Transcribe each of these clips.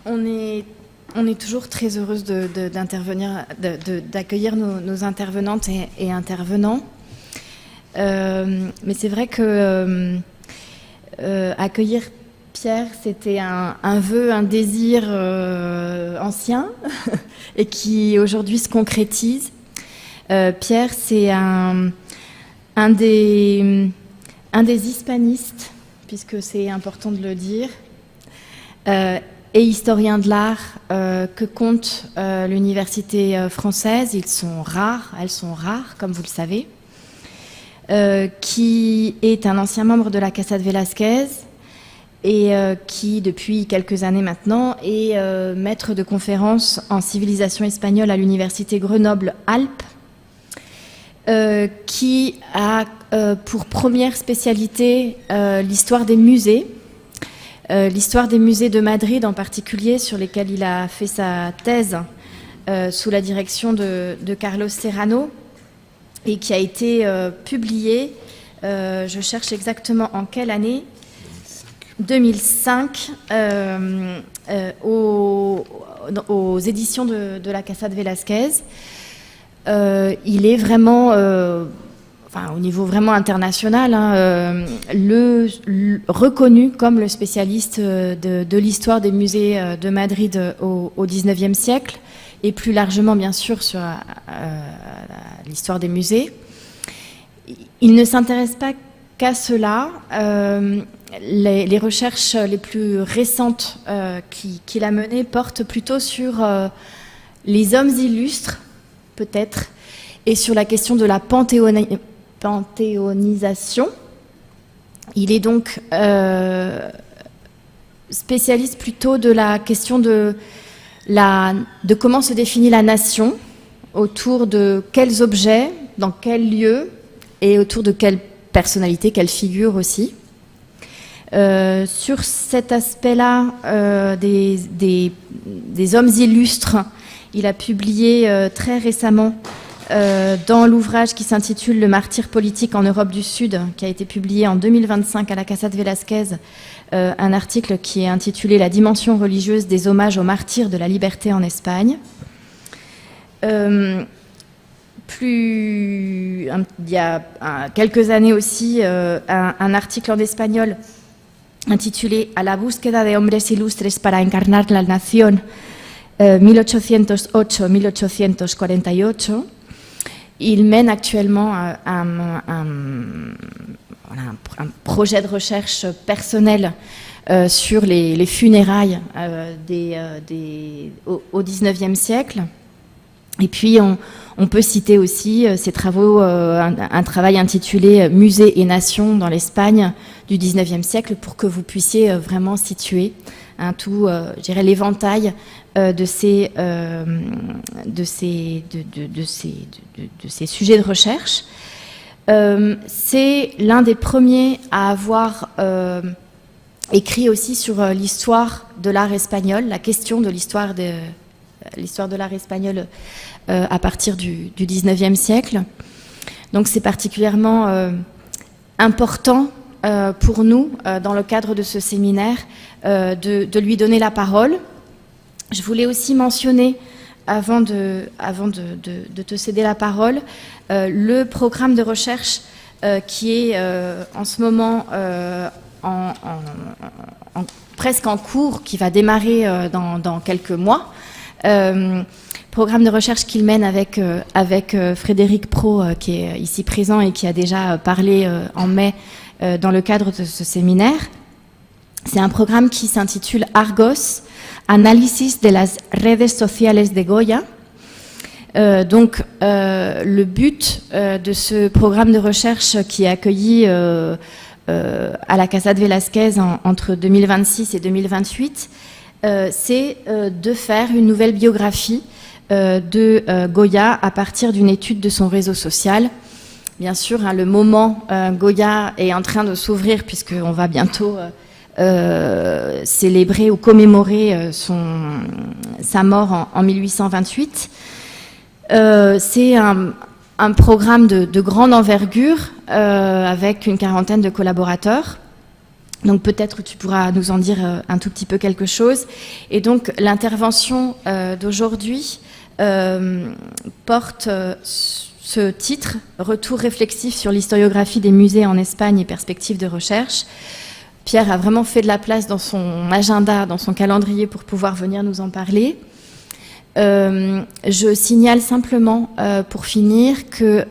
On est toujours très heureuse d'intervenir, d'accueillir nos intervenantes et intervenants. Mais c'est vrai que accueillir Pierre, c'était un vœu, un désir ancien et qui aujourd'hui se concrétise. Pierre, c'est un des hispanistes, puisque c'est important de le dire, et historien de l'art que compte l'université française. Elles sont rares, comme vous le savez, qui est un ancien membre de la Casa de Velázquez et qui, depuis quelques années maintenant, est maître de conférences en civilisation espagnole à l'université Grenoble-Alpes, qui a pour première spécialité l'histoire des musées, de Madrid en particulier, sur lesquels il a fait sa thèse sous la direction de Carlos Serrano et qui a été publiée, je cherche exactement en quelle année, 2005, aux éditions de la Casa de Velázquez. Il est vraiment, au niveau vraiment international, reconnu comme le spécialiste de l'histoire des musées de Madrid au XIXe siècle, et plus largement, bien sûr, sur l'histoire des musées. Il ne s'intéresse pas qu'à cela. Les recherches les plus récentes qu'il a menées portent plutôt sur les hommes illustres, peut-être, et sur la question de la panthéonisation. Il est donc spécialiste plutôt de la question de comment se définit la nation, autour de quels objets, dans quels lieux, et autour de quelles personnalités, quelles figures aussi. Sur cet aspect-là des hommes illustres, il a publié très récemment dans l'ouvrage qui s'intitule « Le martyre politique en Europe du Sud », qui a été publié en 2025 à la Casa de Velázquez, un article qui est intitulé « La dimension religieuse des hommages aux martyrs de la liberté en Espagne ». Il y a quelques années aussi, un article en espagnol intitulé « A la búsqueda de hombres ilustres para encarnar la nación, 1808-1848 ». Il mène actuellement un projet de recherche personnel sur les funérailles au XIXe siècle. Et puis, on peut citer aussi ses travaux, un travail intitulé « Musées et nations dans l'Espagne du XIXe siècle » pour que vous puissiez vraiment situer tout, je dirais, l'éventail de ces sujets de recherche. C'est l'un des premiers à avoir écrit aussi sur l'histoire de l'art espagnol, la question de l'histoire de l'art espagnol à partir du XIXe siècle. Donc c'est particulièrement important pour nous, dans le cadre de ce séminaire, de lui donner la parole. Je voulais aussi mentionner, avant de te céder la parole, le programme de recherche qui est en ce moment presque en cours, qui va démarrer dans quelques mois. Programme de recherche qu'il mène avec Frédéric Pro, qui est ici présent et qui a déjà parlé en mai dans le cadre de ce séminaire. C'est un programme qui s'intitule Argos, Análisis de las redes sociales de Goya. Donc, le but de ce programme de recherche qui est accueilli à la Casa de Velázquez entre 2026 et 2028, c'est de faire une nouvelle biographie de Goya à partir d'une étude de son réseau social. Bien sûr, le moment Goya est en train de s'ouvrir puisqu'on va bientôt célébrer ou commémorer sa mort en 1828. C'est un programme de grande envergure avec une quarantaine de collaborateurs Donc peut-être tu pourras nous en dire un tout petit peu quelque chose. Et donc l'intervention d'aujourd'hui porte ce titre, Retour réflexif sur l'historiographie des musées en Espagne et perspectives de recherche. Pierre a vraiment fait de la place dans son agenda, dans son calendrier pour pouvoir venir nous en parler. Je signale simplement, pour finir, que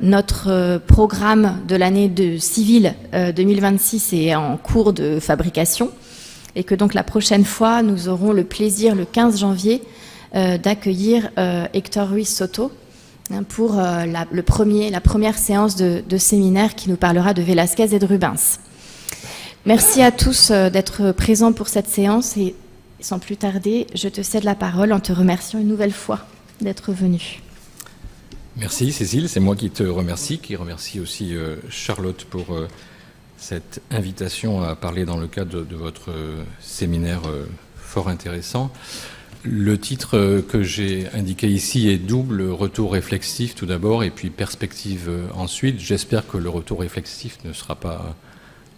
notre programme de l'année de civile 2026 est en cours de fabrication et que donc la prochaine fois, nous aurons le plaisir, le 15 janvier, d'accueillir Héctor Ruiz Soto pour la première séance de séminaire qui nous parlera de Velázquez et de Rubens. Merci à tous d'être présents pour cette séance et sans plus tarder, je te cède la parole en te remerciant une nouvelle fois d'être venu. Merci Cécile, c'est moi qui te remercie, qui remercie aussi Charlotte pour cette invitation à parler dans le cadre de votre séminaire fort intéressant. Le titre que j'ai indiqué ici est double, retour réflexif tout d'abord et puis perspective ensuite. J'espère que le retour réflexif ne sera pas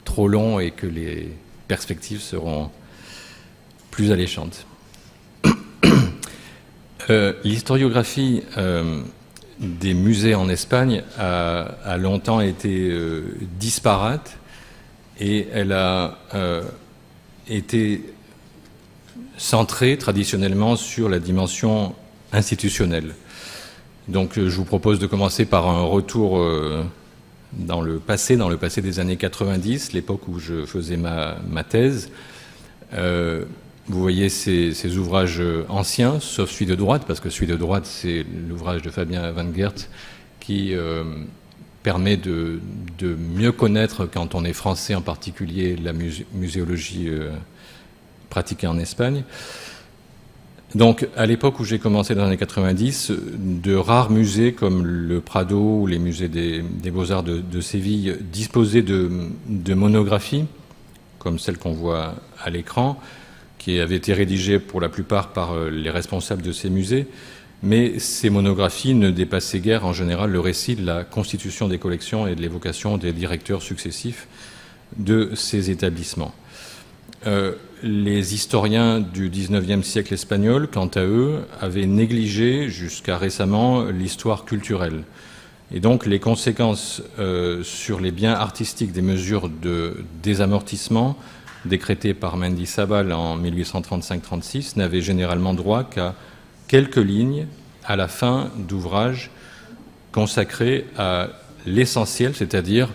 trop long et que les perspectives seront plus alléchante. L'historiographie des musées en Espagne a longtemps été disparate et elle a été centrée traditionnellement sur la dimension institutionnelle. Donc je vous propose de commencer par un retour dans le passé des années 90, l'époque où je faisais ma thèse. Vous voyez ces ouvrages anciens, sauf celui de droite, parce que celui de droite, c'est l'ouvrage de Fabien Van Geert qui permet de mieux connaître, quand on est français en particulier, la muséologie pratiquée en Espagne. Donc, à l'époque où j'ai commencé dans les années 90, de rares musées comme le Prado ou les musées des Beaux-Arts de Séville disposaient de monographies, comme celle qu'on voit à l'écran, qui avaient été rédigées pour la plupart par les responsables de ces musées, mais ces monographies ne dépassaient guère en général le récit de la constitution des collections et de l'évocation des directeurs successifs de ces établissements. Les historiens du XIXe siècle espagnol, quant à eux, avaient négligé jusqu'à récemment l'histoire culturelle. Et donc les conséquences sur les biens artistiques des mesures de désamortissement décrétées par Mendizábal en 1835-36 n'avaient généralement droit qu'à quelques lignes à la fin d'ouvrages consacrés à l'essentiel, c'est-à-dire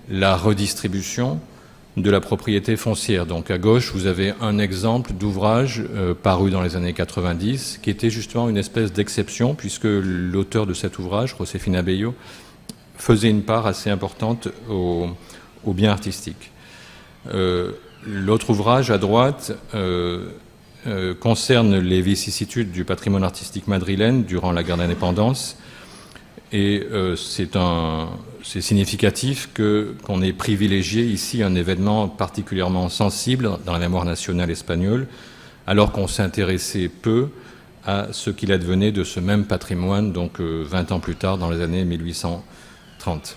la redistribution de la propriété foncière. Donc à gauche, vous avez un exemple d'ouvrage paru dans les années 90 qui était justement une espèce d'exception puisque l'auteur de cet ouvrage, Josefina Bello, faisait une part assez importante aux biens artistiques. L'autre ouvrage à droite concerne les vicissitudes du patrimoine artistique madrilène durant la guerre d'indépendance et c'est significatif qu'on ait privilégié ici un événement particulièrement sensible dans la mémoire nationale espagnole, alors qu'on s'intéressait peu à ce qu'il advenait de ce même patrimoine, donc 20 ans plus tard, dans les années 1830.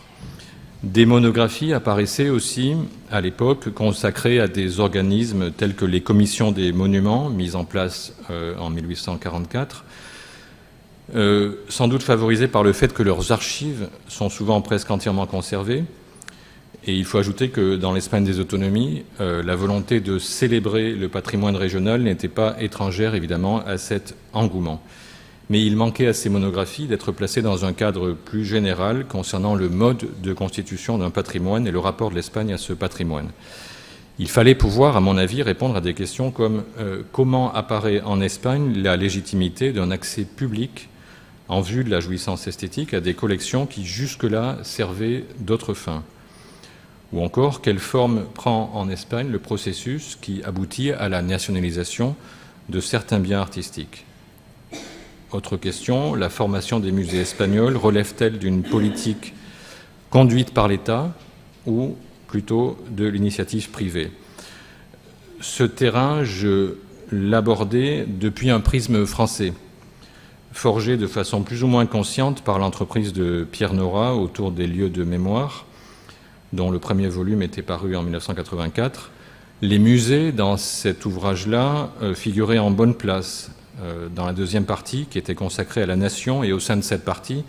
Des monographies apparaissaient aussi, à l'époque, consacrées à des organismes tels que les commissions des monuments, mises en place en 1844, sans doute favorisées par le fait que leurs archives sont souvent presque entièrement conservées. Et il faut ajouter que dans l'Espagne des autonomies, la volonté de célébrer le patrimoine régional n'était pas étrangère, évidemment, à cet engouement. Mais il manquait à ces monographies d'être placées dans un cadre plus général concernant le mode de constitution d'un patrimoine et le rapport de l'Espagne à ce patrimoine. Il fallait pouvoir, à mon avis, répondre à des questions comme comment apparaît en Espagne la légitimité d'un accès public en vue de la jouissance esthétique à des collections qui jusque-là servaient d'autres fins. Ou encore, quelle forme prend en Espagne le processus qui aboutit à la nationalisation de certains biens artistiques. Autre question, la formation des musées espagnols relève-t-elle d'une politique conduite par l'État ou plutôt de l'initiative privée? Ce terrain, je l'abordais depuis un prisme français, forgé de façon plus ou moins consciente par l'entreprise de Pierre Nora autour des lieux de mémoire, dont le premier volume était paru en 1984. Les musées, dans cet ouvrage-là, figuraient en bonne place. Dans la deuxième partie, qui était consacrée à la nation, et au sein de cette partie,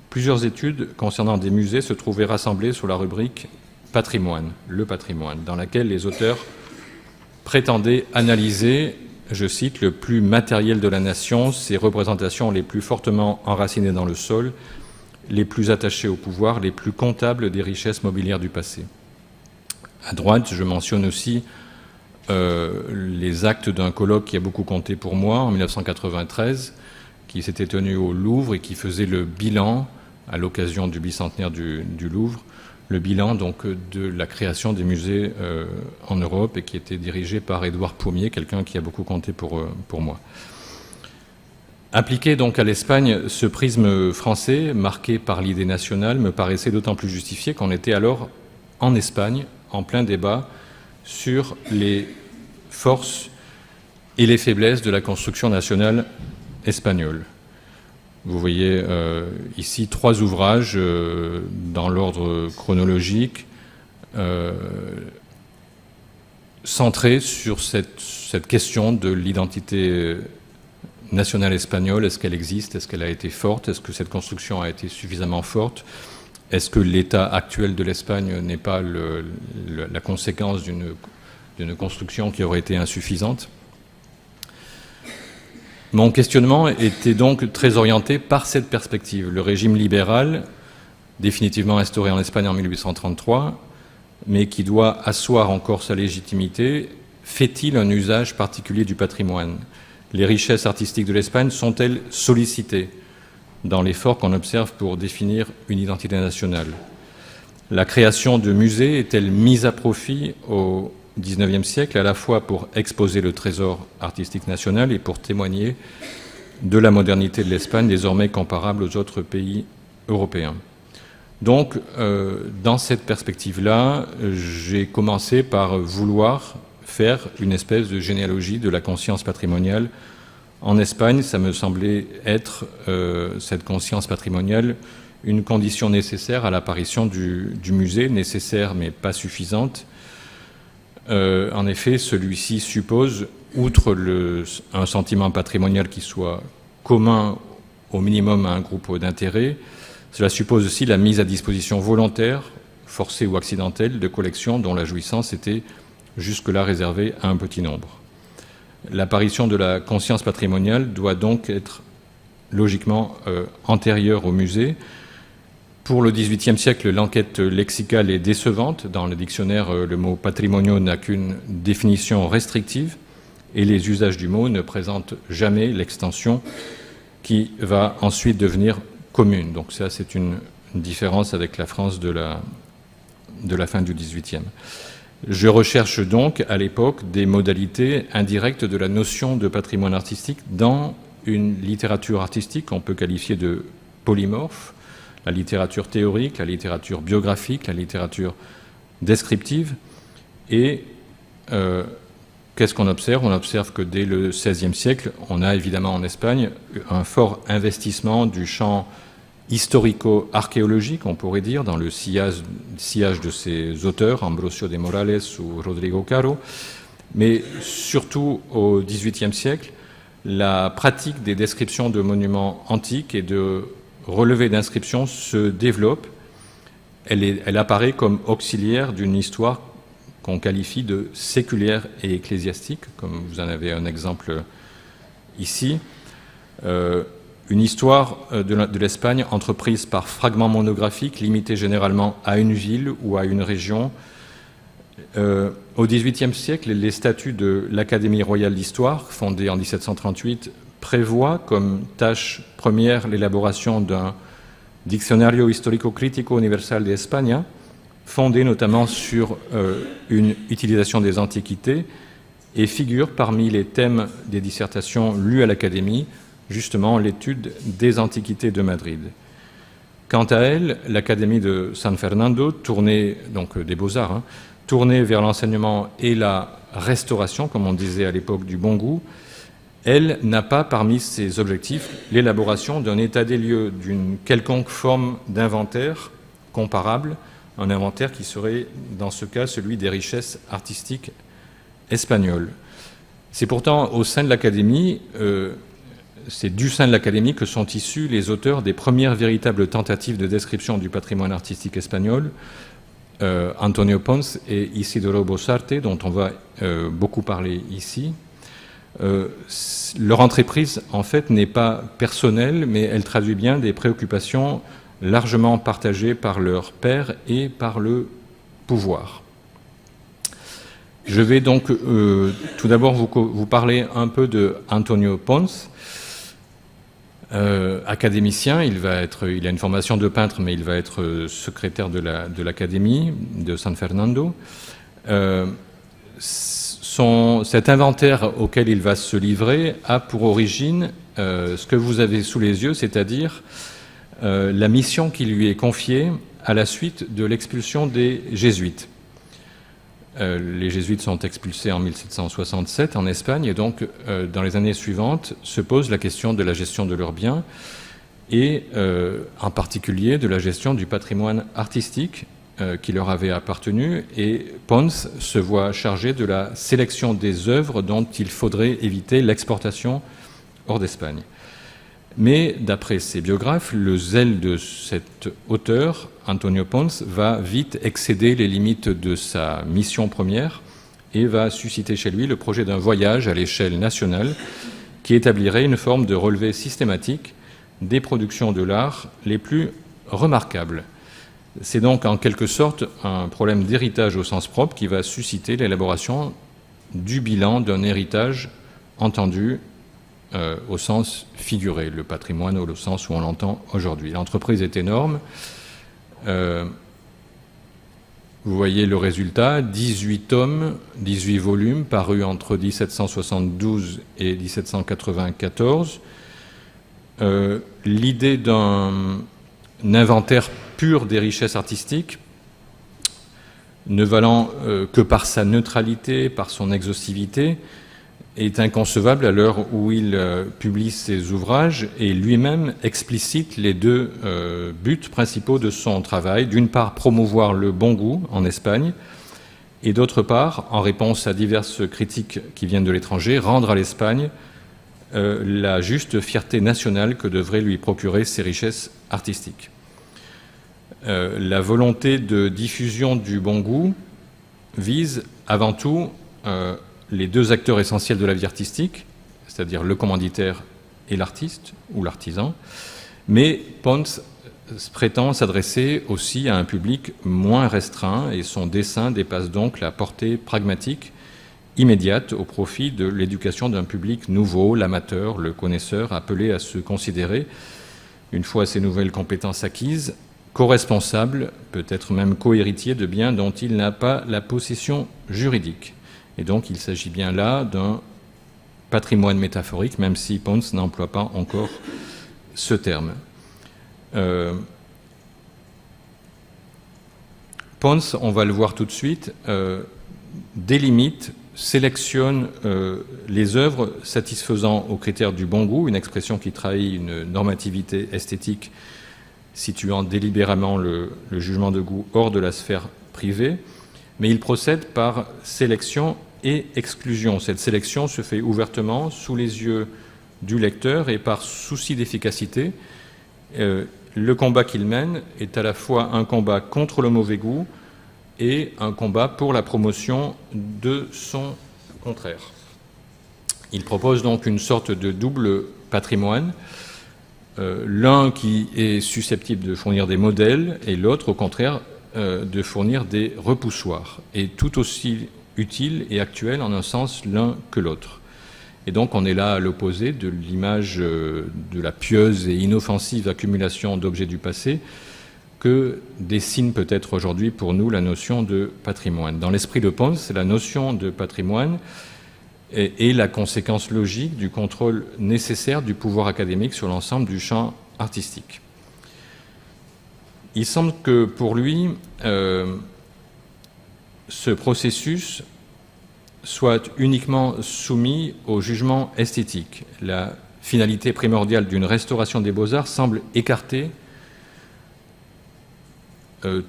plusieurs études concernant des musées se trouvaient rassemblées sous la rubrique patrimoine, le patrimoine, dans laquelle les auteurs prétendaient analyser, je cite, le plus matériel de la nation, ses représentations les plus fortement enracinées dans le sol, les plus attachées au pouvoir, les plus comptables des richesses mobilières du passé. À droite, je mentionne aussi les actes d'un colloque qui a beaucoup compté pour moi en 1993, qui s'était tenu au Louvre et qui faisait le bilan, à l'occasion du bicentenaire du Louvre, le bilan donc de la création des musées en Europe et qui était dirigé par Édouard Pommier, quelqu'un qui a beaucoup compté pour moi. Appliqué donc à l'Espagne, ce prisme français, marqué par l'idée nationale, me paraissait d'autant plus justifié qu'on était alors en Espagne, en plein débat sur les forces et les faiblesses de la construction nationale espagnole. Vous voyez ici 3 ouvrages dans l'ordre chronologique centrés sur cette question de l'identité nationale espagnole. Est-ce qu'elle existe? Est-ce qu'elle a été forte? Est-ce que cette construction a été suffisamment forte? Est-ce que l'état actuel de l'Espagne n'est pas la conséquence d'une construction qui aurait été insuffisante? Mon questionnement était donc très orienté par cette perspective. Le régime libéral, définitivement instauré en Espagne en 1833, mais qui doit asseoir encore sa légitimité, fait-il un usage particulier du patrimoine? Les richesses artistiques de l'Espagne sont-elles sollicitées dans l'effort qu'on observe pour définir une identité nationale? La création de musées est-elle mise à profit au XIXe siècle, à la fois pour exposer le trésor artistique national et pour témoigner de la modernité de l'Espagne, désormais comparable aux autres pays européens? Donc, dans cette perspective-là, j'ai commencé par vouloir faire une espèce de généalogie de la conscience patrimoniale en Espagne. Ça me semblait être, cette conscience patrimoniale, une condition nécessaire à l'apparition du musée, nécessaire mais pas suffisante. En effet, celui-ci suppose, outre un sentiment patrimonial qui soit commun au minimum à un groupe d'intérêts, cela suppose aussi la mise à disposition volontaire, forcée ou accidentelle, de collections dont la jouissance était jusque-là réservée à un petit nombre. L'apparition de la conscience patrimoniale doit donc être logiquement antérieure au musée. Pour le XVIIIe siècle, l'enquête lexicale est décevante. Dans le dictionnaire, le mot patrimonio n'a qu'une définition restrictive et les usages du mot ne présentent jamais l'extension qui va ensuite devenir commune. Donc ça, c'est une différence avec la France de la fin du XVIIIe. Je recherche donc à l'époque des modalités indirectes de la notion de patrimoine artistique dans une littérature artistique qu'on peut qualifier de polymorphe, la littérature théorique, la littérature biographique, la littérature descriptive. Et qu'est-ce qu'on observe? On observe que dès le XVIe siècle, on a évidemment en Espagne un fort investissement du champ historico-archéologique, on pourrait dire, dans le sillage de ces auteurs, Ambrosio de Morales ou Rodrigo Caro. Mais surtout au XVIIIe siècle, la pratique des descriptions de monuments antiques et de relevés d'inscriptions se développe. Elle apparaît comme auxiliaire d'une histoire qu'on qualifie de séculière et ecclésiastique, comme vous en avez un exemple ici. Une histoire de l'Espagne entreprise par fragments monographiques, limités généralement à une ville ou à une région. Au XVIIIe siècle, les statuts de l'Académie royale d'histoire, fondée en 1738, prévoient comme tâche première l'élaboration d'un Diccionario Histórico-Crítico Universal de España, fondé notamment sur une utilisation des antiquités, et figure parmi les thèmes des dissertations lues à l'Académie, justement l'étude des antiquités de Madrid. Quant à elle, l'Académie de San Fernando, tournée, donc des Beaux-Arts, tournée vers l'enseignement et la restauration, comme on disait à l'époque, du bon goût, elle n'a pas parmi ses objectifs l'élaboration d'un état des lieux d'une quelconque forme d'inventaire comparable un inventaire qui serait, dans ce cas, celui des richesses artistiques espagnoles. C'est pourtant au sein de l'Académie, c'est du sein de l'Académie que sont issus les auteurs des premières véritables tentatives de description du patrimoine artistique espagnol, Antonio Pons et Isidoro Bossarte, dont on va beaucoup parler ici. Leur entreprise, en fait, n'est pas personnelle, mais elle traduit bien des préoccupations largement partagées par leur père et par le pouvoir. Je vais donc tout d'abord vous parler un peu de Antonio Pons. Académicien, il a une formation de peintre, mais il va être secrétaire de l'Académie de San Fernando. Cet inventaire auquel il va se livrer a pour origine ce que vous avez sous les yeux, c'est-à-dire la mission qui lui est confiée à la suite de l'expulsion des Jésuites. Les Jésuites sont expulsés en 1767 en Espagne et donc dans les années suivantes se pose la question de la gestion de leurs biens et en particulier de la gestion du patrimoine artistique qui leur avait appartenu, et Pons se voit chargé de la sélection des œuvres dont il faudrait éviter l'exportation hors d'Espagne. Mais d'après ses biographes, le zèle de cet auteur, Antonio Pons, va vite excéder les limites de sa mission première et va susciter chez lui le projet d'un voyage à l'échelle nationale qui établirait une forme de relevé systématique des productions de l'art les plus remarquables. C'est donc en quelque sorte un problème d'héritage au sens propre qui va susciter l'élaboration du bilan d'un héritage entendu au sens figuré, le patrimoine au sens où on l'entend aujourd'hui. L'entreprise est énorme. Vous voyez le résultat, 18 tomes, 18 volumes parus entre 1772 et 1794. L'idée d'un inventaire pur des richesses artistiques, ne valant que par sa neutralité, par son exhaustivité, est inconcevable à l'heure où il publie ses ouvrages et lui-même explicite les deux buts principaux de son travail. D'une part, promouvoir le bon goût en Espagne, et d'autre part, en réponse à diverses critiques qui viennent de l'étranger, rendre à l'Espagne la juste fierté nationale que devraient lui procurer ses richesses artistiques. La volonté de diffusion du bon goût vise avant tout les deux acteurs essentiels de la vie artistique, c'est-à-dire le commanditaire et l'artiste ou l'artisan, mais Pons prétend s'adresser aussi à un public moins restreint et son dessin dépasse donc la portée pragmatique immédiate au profit de l'éducation d'un public nouveau, l'amateur, le connaisseur, appelé à se considérer, une fois ses nouvelles compétences acquises, co-responsable, peut-être même co-héritier de biens dont il n'a pas la possession juridique. Et donc il s'agit bien là d'un patrimoine métaphorique, même si Pons n'emploie pas encore ce terme. Pons, on va le voir tout de suite, délimite, sélectionne les œuvres satisfaisant aux critères du bon goût, une expression qui trahit une normativité esthétique situant délibérément le jugement de goût hors de la sphère privée, mais il procède par sélection et exclusion. Cette sélection se fait ouvertement sous les yeux du lecteur et par souci d'efficacité. Le combat qu'il mène est à la fois un combat contre le mauvais goût et un combat pour la promotion de son contraire. Il propose donc une sorte de double patrimoine, l'un qui est susceptible de fournir des modèles et l'autre, au contraire, de fournir des repoussoirs, et tout aussi utile et actuel en un sens l'un que l'autre. Et donc on est là à l'opposé de l'image de la pieuse et inoffensive accumulation d'objets du passé que dessine peut-être aujourd'hui pour nous la notion de patrimoine. Dans l'esprit de Pons, la notion de patrimoine est la conséquence logique du contrôle nécessaire du pouvoir académique sur l'ensemble du champ artistique. Il semble que pour lui, ce processus soit uniquement soumis au jugement esthétique. La finalité primordiale d'une restauration des beaux-arts semble écarter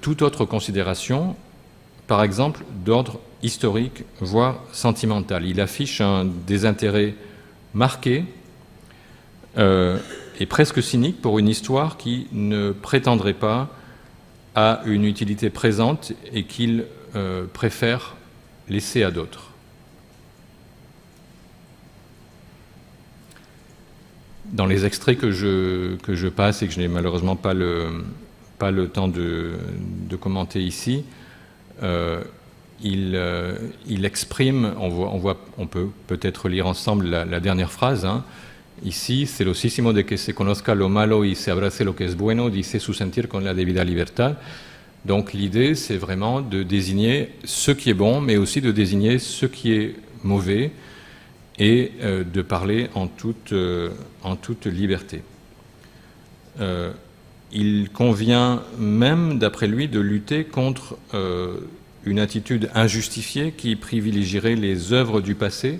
toute autre considération, par exemple d'ordre historique, voire sentimental. Il affiche un désintérêt marqué et presque cynique pour une histoire qui ne prétendrait pas à une utilité présente et qu'il préfère laisser à d'autres. Dans les extraits que je passe et que je n'ai malheureusement pas le temps de commenter ici, il exprime, on peut peut-être lire ensemble la dernière phrase, hein. Ici, celosísimo de que se conozca lo malo y se abrace lo que es bueno, dice su sentir con la debida libertad. Donc l'idée, c'est vraiment de désigner ce qui est bon, mais aussi de désigner ce qui est mauvais, et de parler en toute liberté. Il convient même, d'après lui, de lutter contre une attitude injustifiée qui privilégierait les œuvres du passé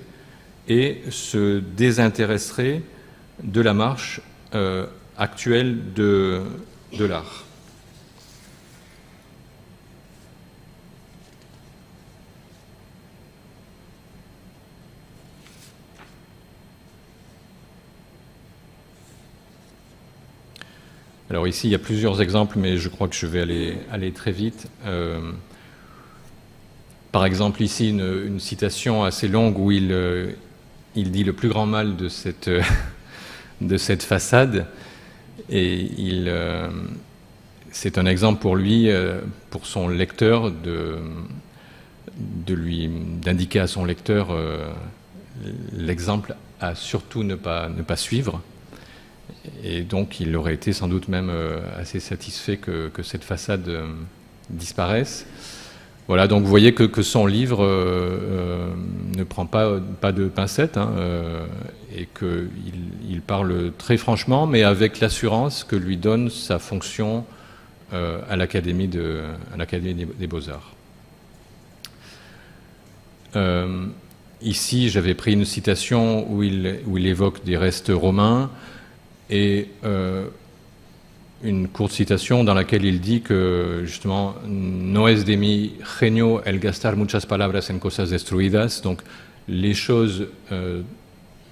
et se désintéresserait de la marche actuelle de l'art. Alors ici, il y a plusieurs exemples, mais je crois que je vais aller très vite. Par exemple, ici, une citation assez longue où il dit le plus grand mal de cette façade. Et c'est un exemple pour lui, pour son lecteur, d'indiquer à son lecteur l'exemple à surtout ne pas suivre. Et donc il aurait été sans doute même assez satisfait que cette façade disparaisse. Voilà, donc vous voyez que son livre ne prend pas de pincettes, hein, et qu'il parle très franchement, mais avec l'assurance que lui donne sa fonction à l'Académie des Beaux-Arts. Ici, j'avais pris une citation où il évoque des restes romains, et une courte citation dans laquelle il dit que justement no es de mi genio el gastar muchas palabras en cosas destruidas, donc les choses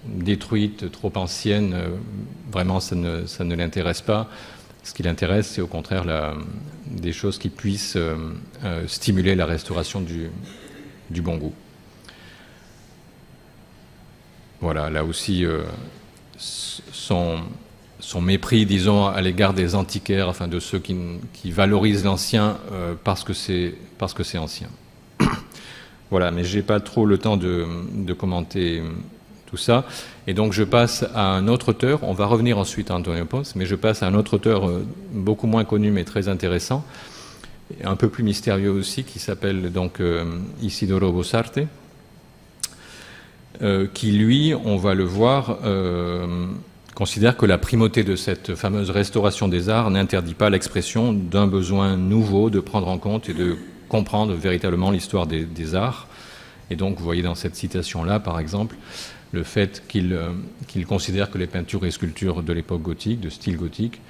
détruites, trop anciennes, vraiment ça ne l'intéresse pas. Ce qui l'intéresse, c'est au contraire des choses qui puissent stimuler la restauration du bon goût. Voilà, là aussi son mépris, disons, à l'égard des antiquaires, enfin de ceux qui valorisent l'ancien parce que c'est ancien. Voilà, mais j'ai pas trop le temps de commenter tout ça. Et donc je passe à un autre auteur, on va revenir ensuite à Antonio Pons, mais je passe à un autre auteur beaucoup moins connu mais très intéressant, un peu plus mystérieux aussi, qui s'appelle donc Isidoro Bossarte, qui lui, on va le voir, considère que la primauté de cette fameuse restauration des arts n'interdit pas l'expression d'un besoin nouveau de prendre en compte et de comprendre véritablement l'histoire des arts. Et donc, vous voyez dans cette citation-là, par exemple, le fait qu'il considère que les peintures et sculptures de l'époque gothique, de style gothique,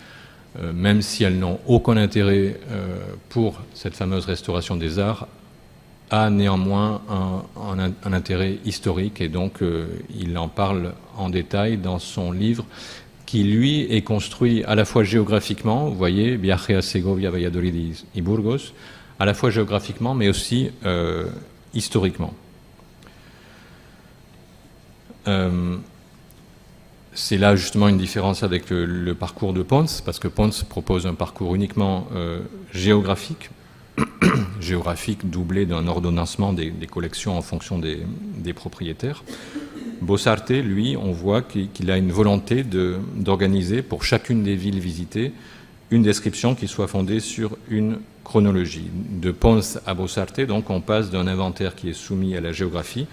même si elles n'ont aucun intérêt pour cette fameuse restauration des arts, a néanmoins un intérêt historique, et donc il en parle en détail dans son livre qui, lui, est construit à la fois géographiquement, vous voyez, Viaje a Segovia, Valladolid y Burgos, à la fois géographiquement mais aussi historiquement. C'est là justement une différence avec le parcours de Pons, parce que Pons propose un parcours uniquement géographique doublé d'un ordonnancement des collections en fonction des propriétaires. Bossarte, lui, on voit qu'il a une volonté d'organiser pour chacune des villes visitées une description qui soit fondée sur une chronologie. De Pons à Bossarte, donc on passe d'un inventaire qui est soumis à la géographie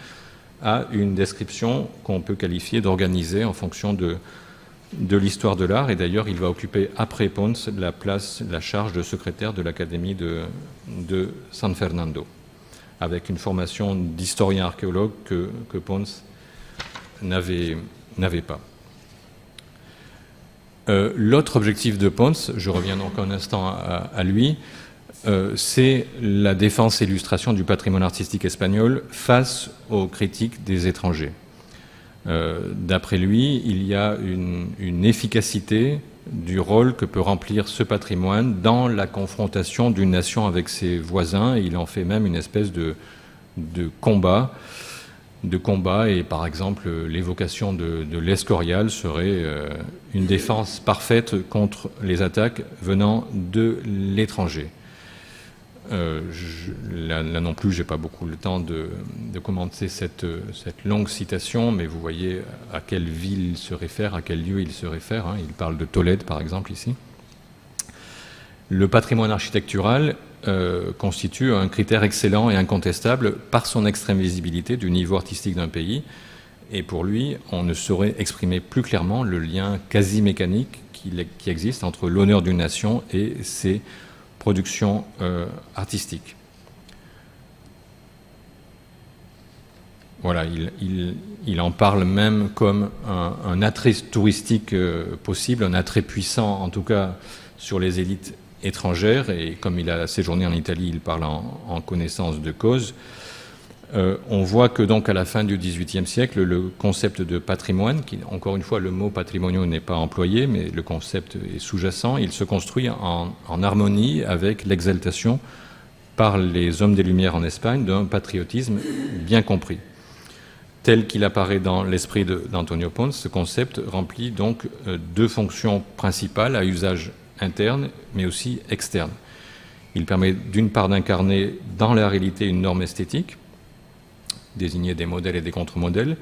à une description qu'on peut qualifier d'organisée en fonction de l'histoire de l'art, et d'ailleurs il va occuper après Pons la charge de secrétaire de l'Académie de San Fernando, avec une formation d'historien archéologue que Pons n'avait pas. L'autre objectif de Pons, je reviens donc un instant à lui, c'est la défense et l'illustration du patrimoine artistique espagnol face aux critiques des étrangers. D'après lui, il y a une efficacité du rôle que peut remplir ce patrimoine dans la confrontation d'une nation avec ses voisins. Et il en fait même une espèce de combat, et par exemple l'évocation de l'Escorial serait une défense parfaite contre les attaques venant de l'étranger. Là non plus, j'ai pas beaucoup le temps de commenter cette longue citation, mais vous voyez à quelle ville il se réfère, à quel lieu il se réfère. Il parle de Tolède, par exemple, ici. Le patrimoine architectural constitue un critère excellent et incontestable par son extrême visibilité du niveau artistique d'un pays. Et pour lui, on ne saurait exprimer plus clairement le lien quasi mécanique qui existe entre l'honneur d'une nation et ses production artistique. Voilà, il en parle même comme un attrait touristique possible, un attrait puissant en tout cas sur les élites étrangères, et comme il a séjourné en Italie, il parle en connaissance de cause. On voit que donc à la fin du XVIIIe siècle, le concept de patrimoine, qui encore une fois le mot patrimonio n'est pas employé, mais le concept est sous-jacent, il se construit en harmonie avec l'exaltation par les hommes des Lumières en Espagne d'un patriotisme bien compris. Tel qu'il apparaît dans l'esprit d'Antonio Pons, ce concept remplit donc deux fonctions principales à usage interne mais aussi externe. Il permet d'une part d'incarner dans la réalité une norme esthétique, désigner des modèles et des contre-modèles,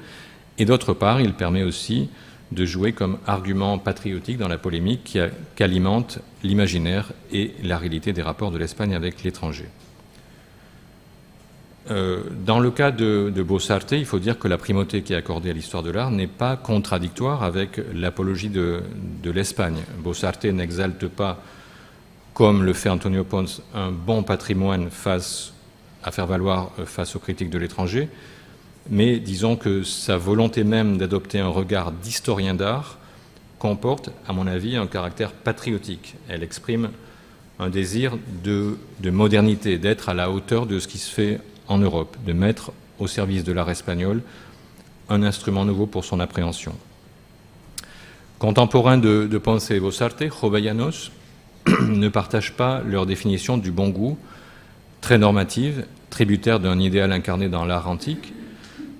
et d'autre part, il permet aussi de jouer comme argument patriotique dans la polémique qu'alimente l'imaginaire et la réalité des rapports de l'Espagne avec l'étranger. Dans le cas de Bossarte, il faut dire que la primauté qui est accordée à l'histoire de l'art n'est pas contradictoire avec l'apologie de l'Espagne. Bossarte n'exalte pas, comme le fait Antonio Pons, un bon patrimoine à faire valoir face aux critiques de l'étranger, mais disons que sa volonté même d'adopter un regard d'historien d'art comporte, à mon avis, un caractère patriotique. Elle exprime un désir de modernité, d'être à la hauteur de ce qui se fait en Europe, de mettre au service de l'art espagnol un instrument nouveau pour son appréhension. Contemporains de Ponce et Bossarte, Jovellanos ne partagent pas leur définition du bon goût, très normative, tributaire d'un idéal incarné dans l'art antique,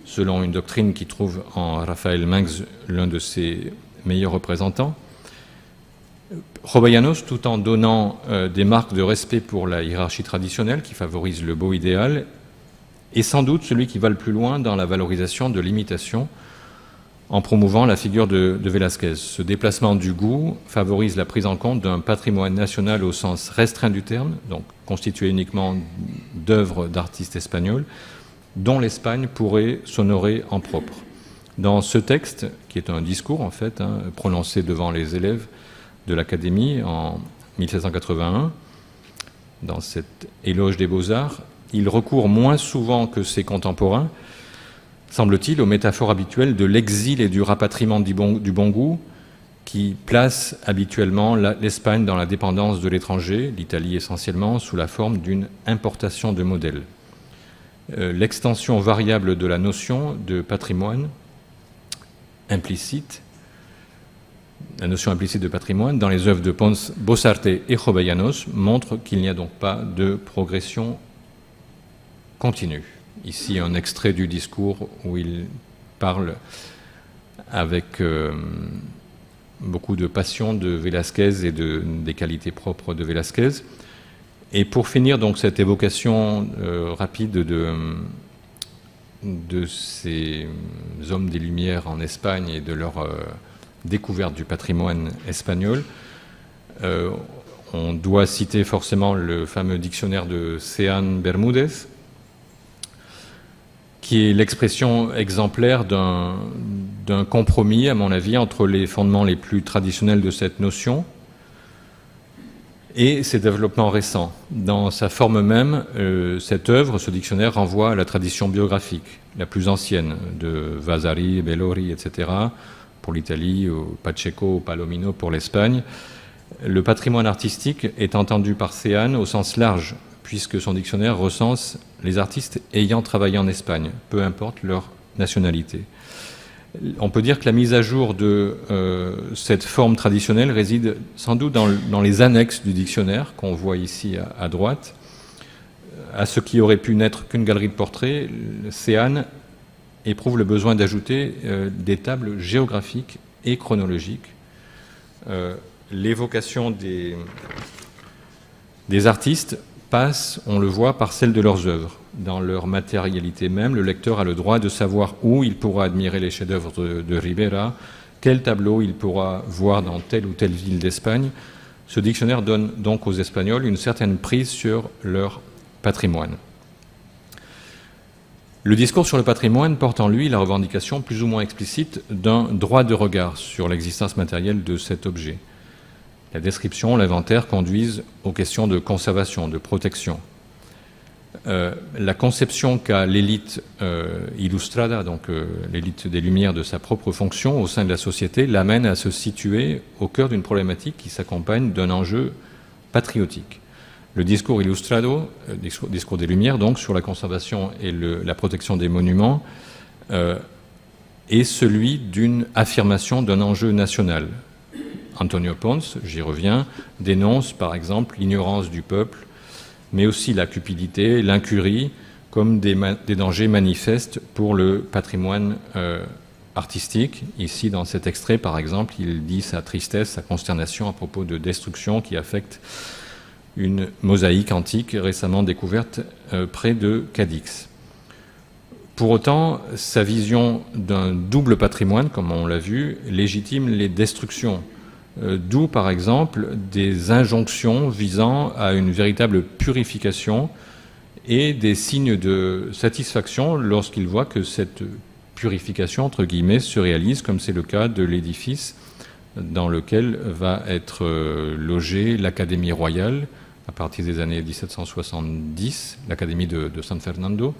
selon une doctrine qui trouve en Rafael Mengs l'un de ses meilleurs représentants. Jovellanos, tout en donnant des marques de respect pour la hiérarchie traditionnelle qui favorise le beau idéal, est sans doute celui qui va le plus loin dans la valorisation de l'imitation en promouvant la figure de Velázquez. Ce déplacement du goût favorise la prise en compte d'un patrimoine national au sens restreint du terme, donc constitué uniquement d'œuvres d'artistes espagnols, dont l'Espagne pourrait s'honorer en propre. Dans ce texte, qui est un discours en fait, prononcé devant les élèves de l'Académie en 1781, dans cet éloge des beaux-arts, il recourt moins souvent que ses contemporains, semble-t-il, aux métaphores habituelles de l'exil et du rapatriement du bon goût, qui place habituellement l'Espagne dans la dépendance de l'étranger, l'Italie essentiellement, sous la forme d'une importation de modèles. L'extension variable de la notion de patrimoine implicite, la notion implicite de patrimoine dans les œuvres de Pons, Bossarte et Jovellanos montre qu'il n'y a donc pas de progression continue. Ici, un extrait du discours où il parle avec beaucoup de passion de Velázquez et des qualités propres de Velázquez. Et pour finir, donc, cette évocation rapide de ces hommes des Lumières en Espagne et de leur découverte du patrimoine espagnol, on doit citer forcément le fameux dictionnaire de Ceán Bermúdez, qui est l'expression exemplaire d'un compromis, à mon avis, entre les fondements les plus traditionnels de cette notion et ses développements récents. Dans sa forme même, cette œuvre, ce dictionnaire, renvoie à la tradition biographique, la plus ancienne, de Vasari, Bellori, etc., pour l'Italie, Pacheco, Palomino pour l'Espagne, Le patrimoine artistique est entendu par Ceán au sens large, puisque son dictionnaire recense les artistes ayant travaillé en Espagne, peu importe leur nationalité. On peut dire que la mise à jour de cette forme traditionnelle réside sans doute dans les annexes du dictionnaire qu'on voit ici à droite. À ce qui aurait pu n'être qu'une galerie de portraits, Ceán éprouve le besoin d'ajouter des tables géographiques et chronologiques. L'évocation des artistes passe, on le voit, par celle de leurs œuvres. Dans leur matérialité même, le lecteur a le droit de savoir où il pourra admirer les chefs-d'œuvre de Ribera, quel tableau il pourra voir dans telle ou telle ville d'Espagne. Ce dictionnaire donne donc aux Espagnols une certaine prise sur leur patrimoine. Le discours sur le patrimoine porte en lui la revendication plus ou moins explicite d'un droit de regard sur l'existence matérielle de cet objet. La description, l'inventaire conduisent aux questions de conservation, de protection. La conception qu'a l'élite illustrada, donc l'élite des Lumières, de sa propre fonction au sein de la société, l'amène à se situer au cœur d'une problématique qui s'accompagne d'un enjeu patriotique. Le discours illustrado, discours des Lumières, donc, sur la conservation et la protection des monuments, est celui d'une affirmation d'un enjeu national. Antonio Pons, j'y reviens, dénonce par exemple l'ignorance du peuple, mais aussi la cupidité, l'incurie, comme des dangers manifestes pour le patrimoine artistique. Ici, dans cet extrait, par exemple, il dit sa tristesse, sa consternation à propos de destruction qui affecte une mosaïque antique récemment découverte près de Cadix. Pour autant, sa vision d'un double patrimoine, comme on l'a vu, légitime les destructions, d'où par exemple des injonctions visant à une véritable purification et des signes de satisfaction lorsqu'il voit que cette purification, entre guillemets, se réalise, comme c'est le cas de l'édifice dans lequel va être logée l'Académie royale à partir des années 1770, l'Académie de San Fernando.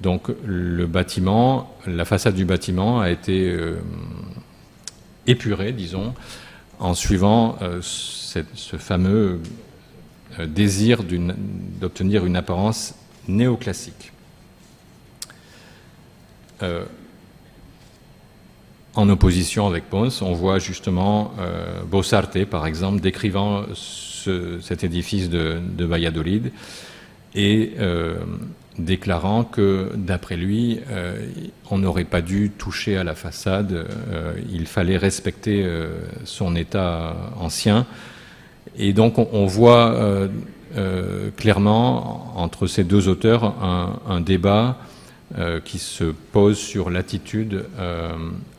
Donc le bâtiment, la façade du bâtiment a été épurée, disons, en suivant ce fameux désir d'obtenir une apparence néoclassique. En opposition avec Pons, on voit justement Bossarte, par exemple, décrivant cet édifice de Valladolid et déclarant que, d'après lui, on n'aurait pas dû toucher à la façade, il fallait respecter son état ancien. Et donc on voit clairement entre ces deux auteurs un débat qui se pose sur l'attitude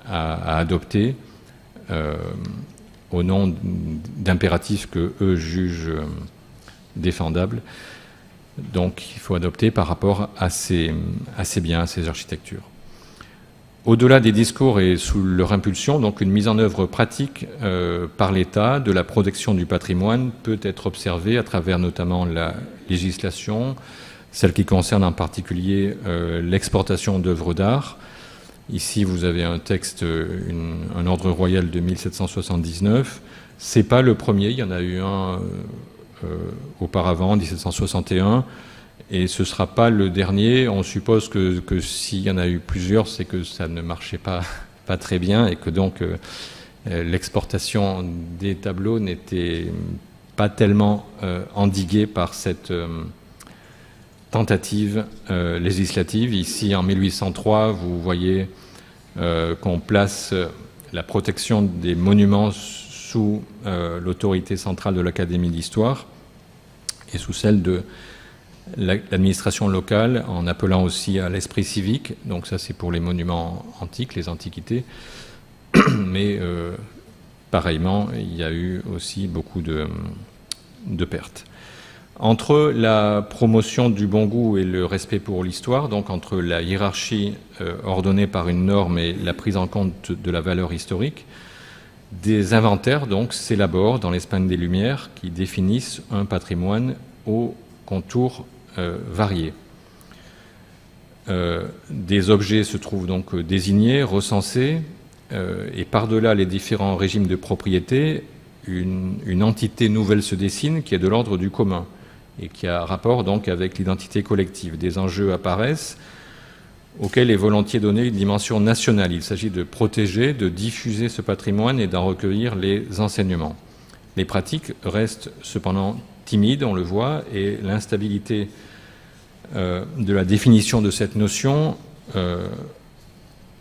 à adopter au nom d'impératifs que eux jugent défendables. Donc il faut adopter par rapport à ces biens, à ces architectures. Au-delà des discours et sous leur impulsion, donc une mise en œuvre pratique par l'État de la protection du patrimoine peut être observée à travers notamment la législation, celle qui concerne en particulier l'exportation d'œuvres d'art. Ici, vous avez un texte, un ordre royal de 1779. C'est pas le premier, il y en a eu un auparavant, 1761, et ce ne sera pas le dernier. On suppose que s'il y en a eu plusieurs, c'est que ça ne marchait pas très bien et que donc l'exportation des tableaux n'était pas tellement endiguée par cette tentative législative. Ici, en 1803, vous voyez qu'on place la protection des monuments sous l'autorité centrale de l'Académie d'Histoire et sous celle de l'administration locale, en appelant aussi à l'esprit civique. Donc ça, c'est pour les monuments antiques, les antiquités. Mais pareillement, il y a eu aussi beaucoup de pertes. Entre la promotion du bon goût et le respect pour l'histoire, donc entre la hiérarchie ordonnée par une norme et la prise en compte de la valeur historique, des inventaires donc s'élaborent dans l'Espagne des Lumières qui définissent un patrimoine aux contours variés. Des objets se trouvent donc désignés, recensés, et par-delà les différents régimes de propriété, une entité nouvelle se dessine qui est de l'ordre du commun et qui a rapport donc avec l'identité collective. Des enjeux apparaissent auquel est volontiers donnée une dimension nationale. Il s'agit de protéger, de diffuser ce patrimoine et d'en recueillir les enseignements. Les pratiques restent cependant timides, on le voit, et l'instabilité de la définition de cette notion,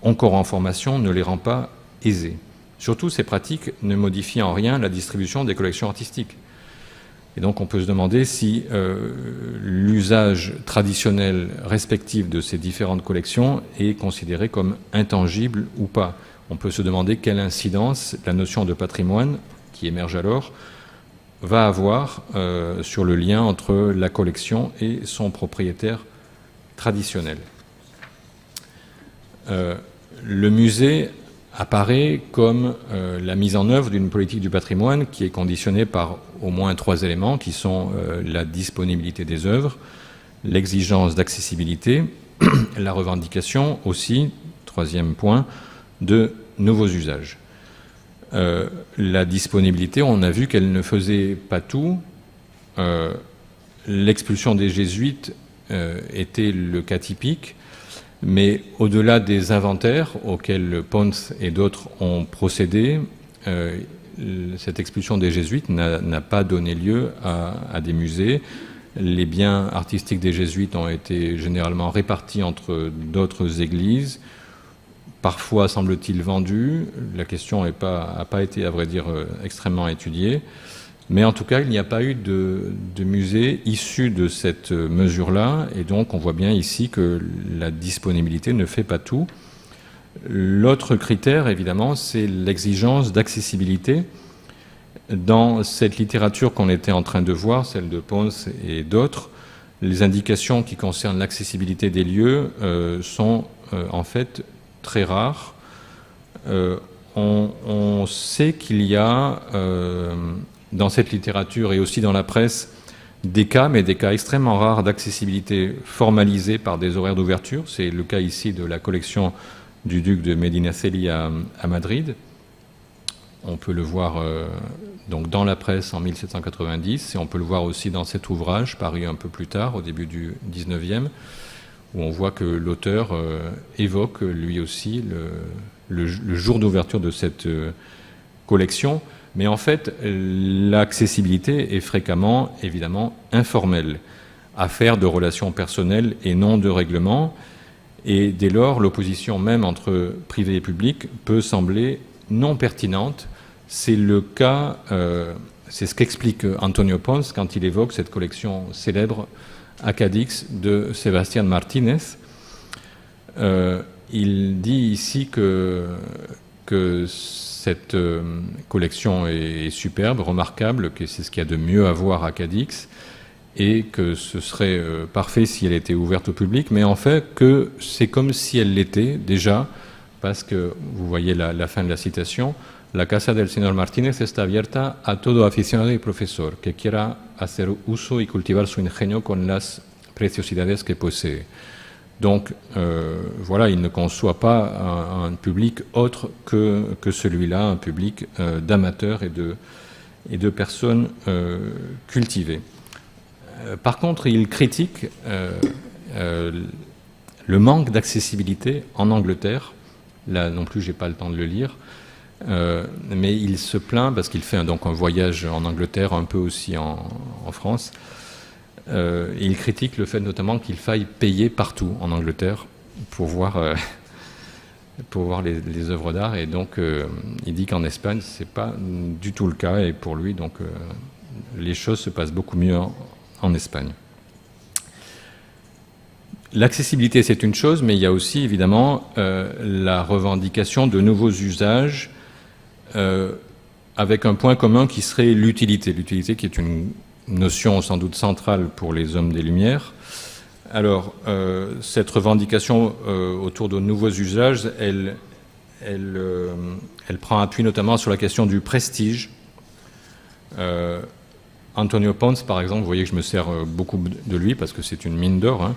encore en formation, ne les rend pas aisées. Surtout, ces pratiques ne modifient en rien la distribution des collections artistiques. Et donc on peut se demander si l'usage traditionnel respectif de ces différentes collections est considéré comme intangible ou pas. On peut se demander quelle incidence la notion de patrimoine, qui émerge alors, va avoir sur le lien entre la collection et son propriétaire traditionnel. Le musée apparaît comme la mise en œuvre d'une politique du patrimoine qui est conditionnée par au moins 3 éléments qui sont la disponibilité des œuvres, l'exigence d'accessibilité, la revendication aussi, 3e point, de nouveaux usages. La disponibilité, on a vu qu'elle ne faisait pas tout. L'expulsion des jésuites était le cas typique. Mais au-delà des inventaires auxquels Pons et d'autres ont procédé, cette expulsion des jésuites n'a pas donné lieu à des musées. Les biens artistiques des jésuites ont été généralement répartis entre d'autres églises, parfois, semble-t-il, vendus. La question n'a pas été, à vrai dire, extrêmement étudiée. Mais en tout cas, il n'y a pas eu de musée issu de cette mesure-là, et donc on voit bien ici que la disponibilité ne fait pas tout. L'autre critère, évidemment, c'est l'exigence d'accessibilité. Dans cette littérature qu'on était en train de voir, celle de Pons et d'autres, les indications qui concernent l'accessibilité des lieux sont en fait très rares. On sait qu'il y a dans cette littérature et aussi dans la presse des cas, mais des cas extrêmement rares d'accessibilité formalisée par des horaires d'ouverture. C'est le cas ici de la collection du duc de Medinaceli à Madrid. On peut le voir donc dans la presse en 1790, et on peut le voir aussi dans cet ouvrage paru un peu plus tard, au début du 19e, où on voit que l'auteur évoque lui aussi le jour d'ouverture de cette collection. Mais en fait, l'accessibilité est fréquemment, évidemment, informelle, affaire de relations personnelles et non de règlement. Et dès lors, l'opposition même entre privé et public peut sembler non pertinente. C'est le cas, c'est ce qu'explique Antonio Pons quand il évoque cette collection célèbre à Cadix de Sebastián Martínez. Il dit ici que cette collection est superbe, remarquable, que c'est ce qu'il y a de mieux à voir à Cadix, et que ce serait parfait si elle était ouverte au public, mais en fait que c'est comme si elle l'était déjà, parce que, vous voyez la fin de la citation, la casa del señor Martínez está abierta a todo aficionado y profesor que quiera hacer uso y cultivar su ingenio con las preciosidades que posee. Donc voilà, il ne conçoit pas un public autre que celui-là, un public d'amateurs et de personnes cultivées. Par contre, il critique le manque d'accessibilité en Angleterre. Là non plus, je n'ai pas le temps de le lire. Mais il se plaint, parce qu'il fait donc un voyage en Angleterre, un peu aussi en France. Il critique le fait notamment qu'il faille payer partout en Angleterre pour voir les œuvres d'art, et donc il dit qu'en Espagne c'est pas du tout le cas, et pour lui donc les choses se passent beaucoup mieux en Espagne. L'accessibilité c'est une chose, mais il y a aussi évidemment la revendication de nouveaux usages avec un point commun qui serait l'utilité. L'utilité qui est une notion sans doute centrale pour les hommes des Lumières. Alors, cette revendication autour de nouveaux usages, elle prend appui notamment sur la question du prestige. Antonio Pons, par exemple, vous voyez que je me sers beaucoup de lui parce que c'est une mine d'or, hein.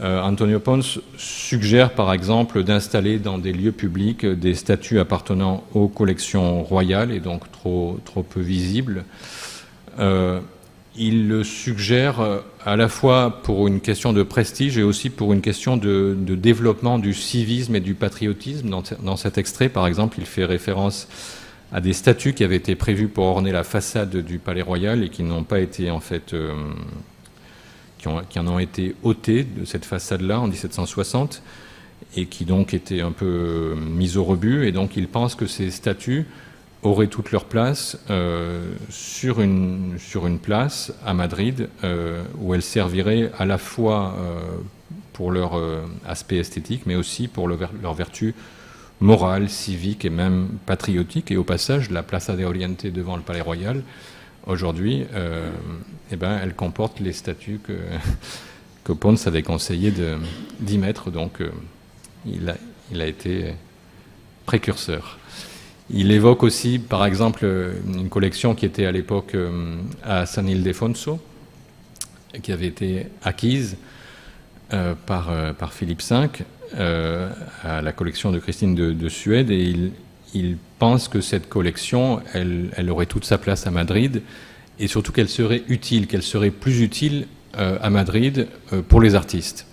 Antonio Pons suggère par exemple d'installer dans des lieux publics des statues appartenant aux collections royales et donc trop peu visibles. Il le suggère à la fois pour une question de prestige et aussi pour une question de développement du civisme et du patriotisme. Dans cet extrait, par exemple, il fait référence à des statues qui avaient été prévues pour orner la façade du Palais Royal et qui n'ont pas été en fait... qui en ont été ôtés de cette façade-là en 1760 et qui donc étaient un peu mises au rebut. Et donc il pense que ces statues auraient toute leur place sur une place à Madrid où elles serviraient à la fois pour leur aspect esthétique mais aussi pour leur vertu morale, civique et même patriotique. Et au passage, la Plaza de Oriente devant le Palais Royal, aujourd'hui, elle comporte les statues que Pons avait conseillé d'y mettre. Donc, il a été précurseur. Il évoque aussi, par exemple, une collection qui était à l'époque à San Ildefonso, qui avait été acquise par Philippe V à la collection de Christine de Suède. Et il pense que cette collection, elle aurait toute sa place à Madrid, et surtout qu'elle serait plus utile à Madrid pour les artistes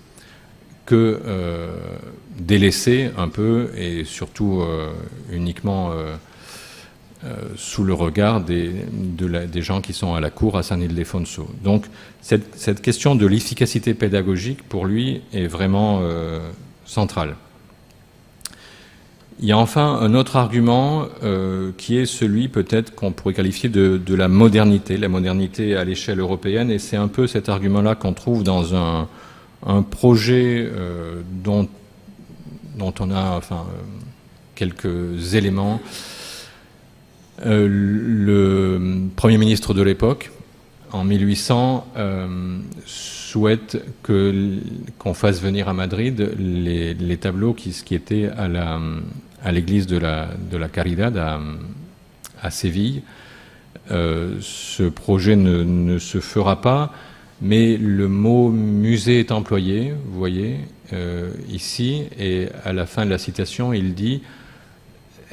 que délaissée un peu et surtout uniquement sous le regard des gens qui sont à la cour à San Ildefonso. Donc cette question de l'efficacité pédagogique pour lui est vraiment centrale. Il y a enfin un autre argument qui est celui peut-être qu'on pourrait qualifier de la modernité à l'échelle européenne, et c'est un peu cet argument-là qu'on trouve dans un projet dont on a quelques éléments. Le Premier ministre de l'époque, en 1800, souhaite qu'on fasse venir à Madrid les tableaux qui étaient à l'église de la Caridad à Séville. Ce projet ne se fera pas, mais le mot musée est employé, vous voyez, ici, et à la fin de la citation, il dit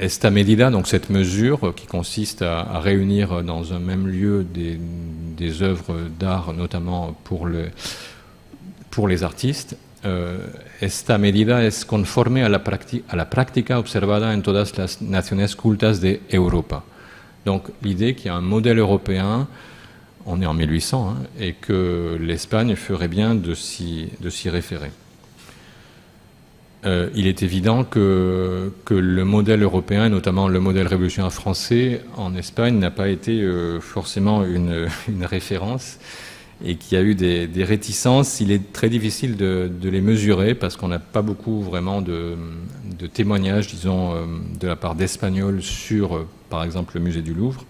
Esta medida, donc cette mesure qui consiste à réunir dans un même lieu des œuvres d'art, notamment pour les artistes, esta medida es conforme a la práctica observada en todas las naciones cultas de Europa. Donc l'idée qu'il y a un modèle européen, on est en 1800, et que l'Espagne ferait bien de s'y référer. Il est évident que le modèle européen, et notamment le modèle révolutionnaire français en Espagne, n'a pas été forcément une référence et qu'il y a eu des réticences. Il est très difficile de les mesurer parce qu'on n'a pas beaucoup vraiment de témoignages, disons, de la part d'Espagnols sur, par exemple, le musée du Louvre.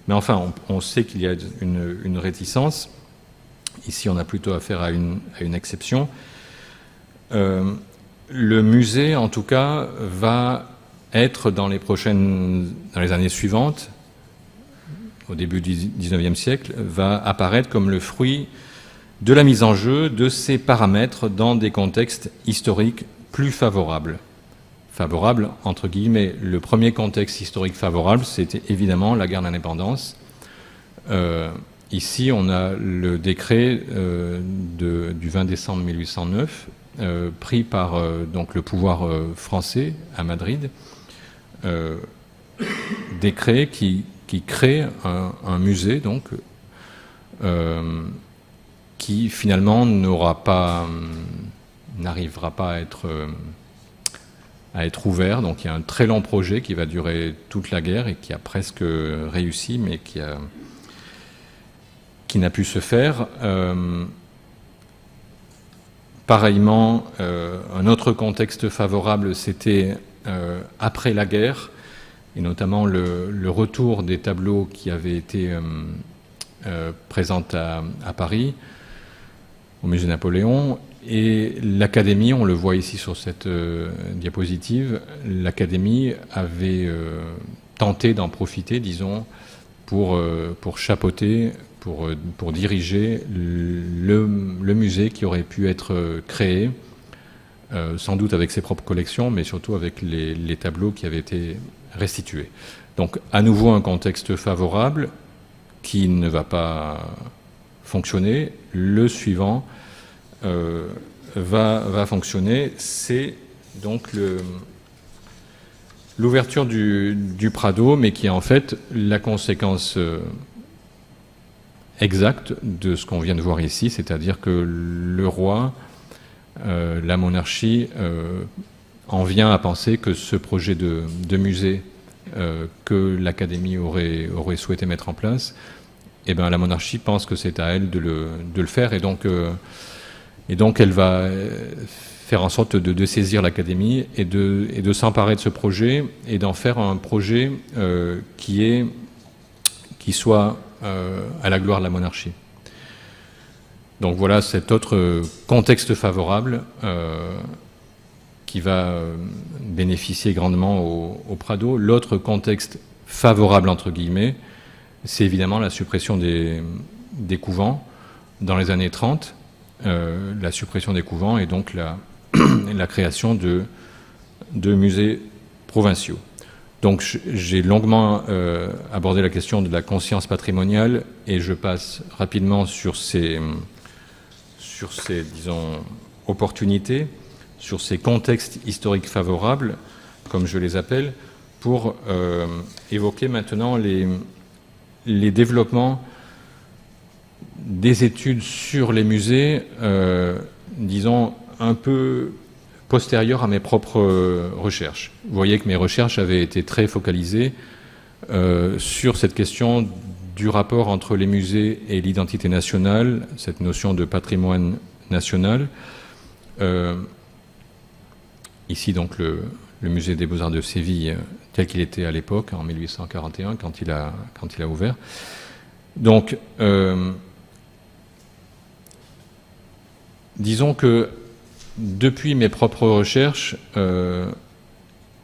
Mais enfin, on sait qu'il y a une réticence. Ici, on a plutôt affaire à une exception. Le musée, en tout cas, va être dans les années suivantes, au début du XIXe siècle, va apparaître comme le fruit de la mise en jeu de ces paramètres dans des contextes historiques plus favorables. Favorables, entre guillemets. Le premier contexte historique favorable, c'était évidemment la guerre d'indépendance. Ici, on a le décret du 20 décembre 1809, pris par donc le pouvoir français à Madrid, décret qui crée un musée donc qui finalement n'arrivera pas à être ouvert. Donc il y a un très long projet qui va durer toute la guerre et qui a presque réussi, mais qui n'a pu se faire. Pareillement, un autre contexte favorable, c'était après la guerre, et notamment le retour des tableaux qui avaient été présents à Paris, au musée Napoléon, et l'Académie, on le voit ici sur cette diapositive, l'Académie avait tenté d'en profiter, disons, pour chapeauter pour diriger le musée qui aurait pu être créé, sans doute avec ses propres collections, mais surtout avec les tableaux qui avaient été restitués. Donc à nouveau un contexte favorable qui ne va pas fonctionner. Le suivant va fonctionner. C'est donc l'ouverture du Prado, mais qui est en fait la conséquence exacte de ce qu'on vient de voir ici, c'est-à-dire que le roi, la monarchie, en vient à penser que ce projet de musée que l'Académie aurait souhaité mettre en place, eh ben, la monarchie pense que c'est à elle de le faire, et donc elle va faire en sorte de saisir l'Académie et de s'emparer de ce projet et d'en faire un projet qui soit à la gloire de la monarchie. Donc voilà cet autre contexte favorable qui va bénéficier grandement au Prado. L'autre contexte favorable, entre guillemets, c'est évidemment la suppression des couvents dans les années 30, la suppression des couvents et donc la création de musées provinciaux. Donc j'ai longuement abordé la question de la conscience patrimoniale et je passe rapidement sur ces disons, opportunités, sur ces contextes historiques favorables, comme je les appelle, pour évoquer maintenant les développements des études sur les musées, disons, un peu postérieurs à mes propres recherches. Vous voyez que mes recherches avaient été très focalisées sur cette question du rapport entre les musées et l'identité nationale, cette notion de patrimoine national. Ici, donc, le musée des Beaux-Arts de Séville, tel qu'il était à l'époque, en 1841, quand il a ouvert. Donc, disons que depuis mes propres recherches,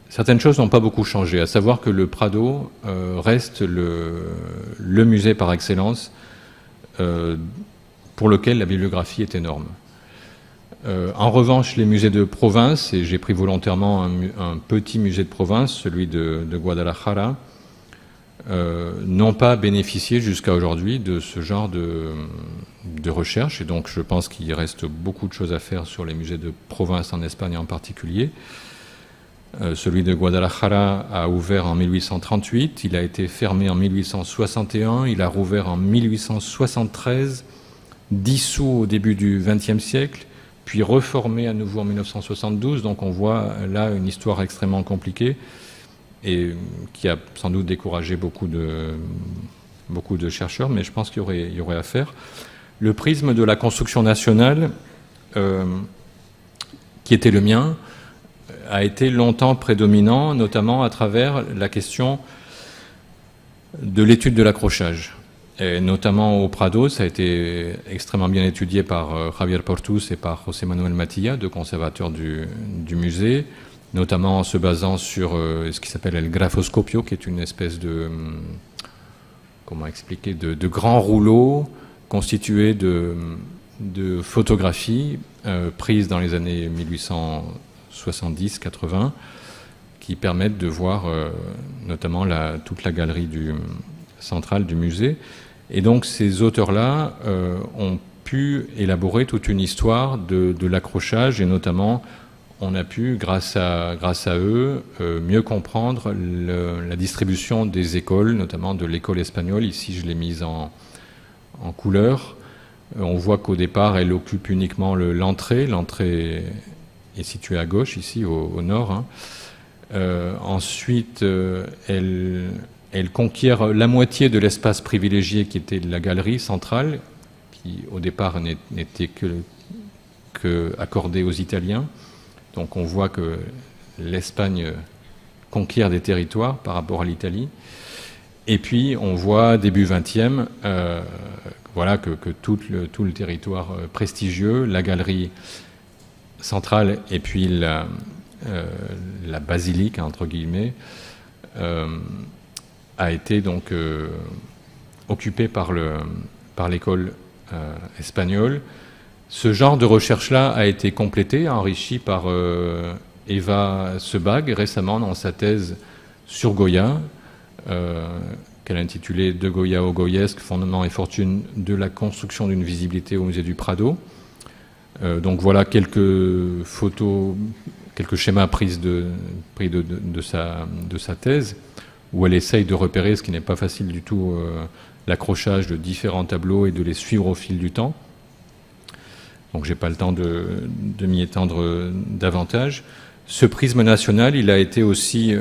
certaines choses n'ont pas beaucoup changé, à savoir que le Prado reste le musée par excellence pour lequel la bibliographie est énorme. En revanche, les musées de province, et j'ai pris volontairement un petit musée de province, celui de Guadalajara, n'ont pas bénéficié jusqu'à aujourd'hui de ce genre de recherche, et donc je pense qu'il reste beaucoup de choses à faire sur les musées de province en Espagne en particulier. Celui de Guadalajara a ouvert en 1838, il a été fermé en 1861, il a rouvert en 1873, dissous au début du XXe siècle, puis reformé à nouveau en 1972, donc on voit là une histoire extrêmement compliquée et qui a sans doute découragé beaucoup de chercheurs, mais je pense qu'il y aurait à faire. Le prisme de la construction nationale, qui était le mien, a été longtemps prédominant, notamment à travers la question de l'étude de l'accrochage. Et notamment au Prado, ça a été extrêmement bien étudié par Javier Portus et par José Manuel Matilla, deux conservateurs du musée, notamment en se basant sur ce qui s'appelle el grafoscopio, qui est une espèce de, comment expliquer, de grands rouleaux constitués de photographies prises dans les années 1870-80, qui permettent de voir notamment toute la galerie centrale du musée. Et donc ces auteurs-là ont pu élaborer toute une histoire de l'accrochage, et notamment on a pu, grâce à eux, mieux comprendre la distribution des écoles, notamment de l'école espagnole. Ici, je l'ai mise en couleur. On voit qu'au départ, elle occupe uniquement l'entrée. L'entrée est située à gauche, ici, au nord. Hein. Ensuite, elle conquiert la moitié de l'espace privilégié qui était la galerie centrale, qui au départ n'était que accordée aux Italiens. Donc on voit que l'Espagne conquiert des territoires par rapport à l'Italie. Et puis on voit début 20e, voilà que tout le territoire prestigieux, la galerie centrale et puis la basilique, entre guillemets, a été donc occupée par par l'école espagnole. Ce genre de recherche-là a été complété, enrichi par Eva Sebag récemment dans sa thèse sur Goya, qu'elle a intitulée De Goya au Goyesque, fondements et fortune de la construction d'une visibilité au musée du Prado. Donc voilà quelques photos, quelques schémas pris de sa thèse, où elle essaye de repérer, ce qui n'est pas facile du tout, l'accrochage de différents tableaux et de les suivre au fil du temps. Donc je n'ai pas le temps de m'y étendre davantage. Ce prisme national, il a été aussi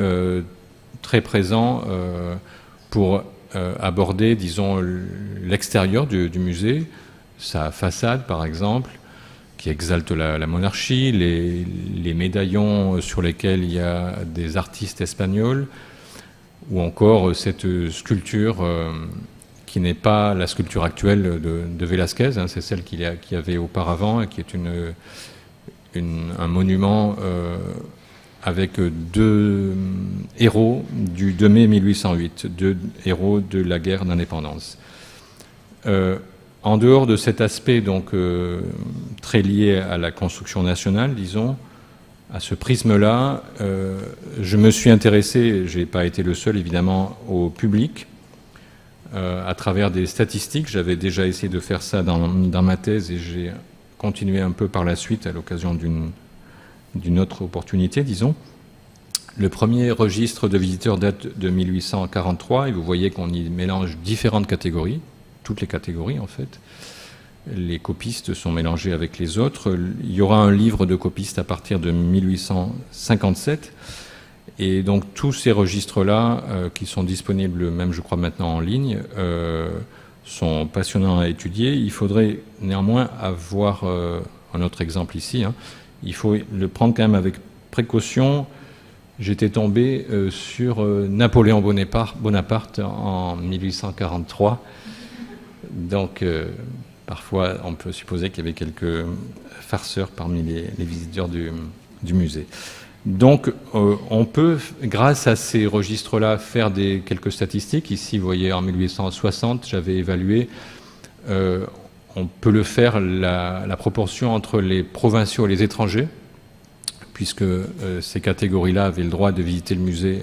très présent pour aborder, disons, l'extérieur du musée, sa façade par exemple, qui exalte la monarchie, les médaillons sur lesquels il y a des artistes espagnols, ou encore cette sculpture qui n'est pas la sculpture actuelle de Velázquez, hein, c'est celle qu'il y avait auparavant, et qui est un monument avec deux héros du 2 mai 1808, deux héros de la guerre d'indépendance. En dehors de cet aspect donc très lié à la construction nationale, disons, à ce prisme-là, je me suis intéressé, je n'ai pas été le seul évidemment, au public, à travers des statistiques. J'avais déjà essayé de faire ça dans ma thèse et j'ai continué un peu par la suite à l'occasion d'une autre opportunité, disons. Le premier registre de visiteurs date de 1843 et vous voyez qu'on y mélange différentes catégories, toutes les catégories en fait. Les copistes sont mélangés avec les autres. Il y aura un livre de copistes à partir de 1857. Et donc tous ces registres-là, qui sont disponibles même je crois maintenant en ligne, sont passionnants à étudier. Il faudrait néanmoins avoir un autre exemple ici. Hein. Il faut le prendre quand même avec précaution. J'étais tombé sur Napoléon Bonaparte en 1843. Donc parfois on peut supposer qu'il y avait quelques farceurs parmi les visiteurs du musée. Donc on peut, grâce à ces registres-là, faire quelques statistiques. Ici, vous voyez, en 1860, j'avais évalué, on peut le faire, la proportion entre les provinciaux et les étrangers, puisque ces catégories-là avaient le droit de visiter le musée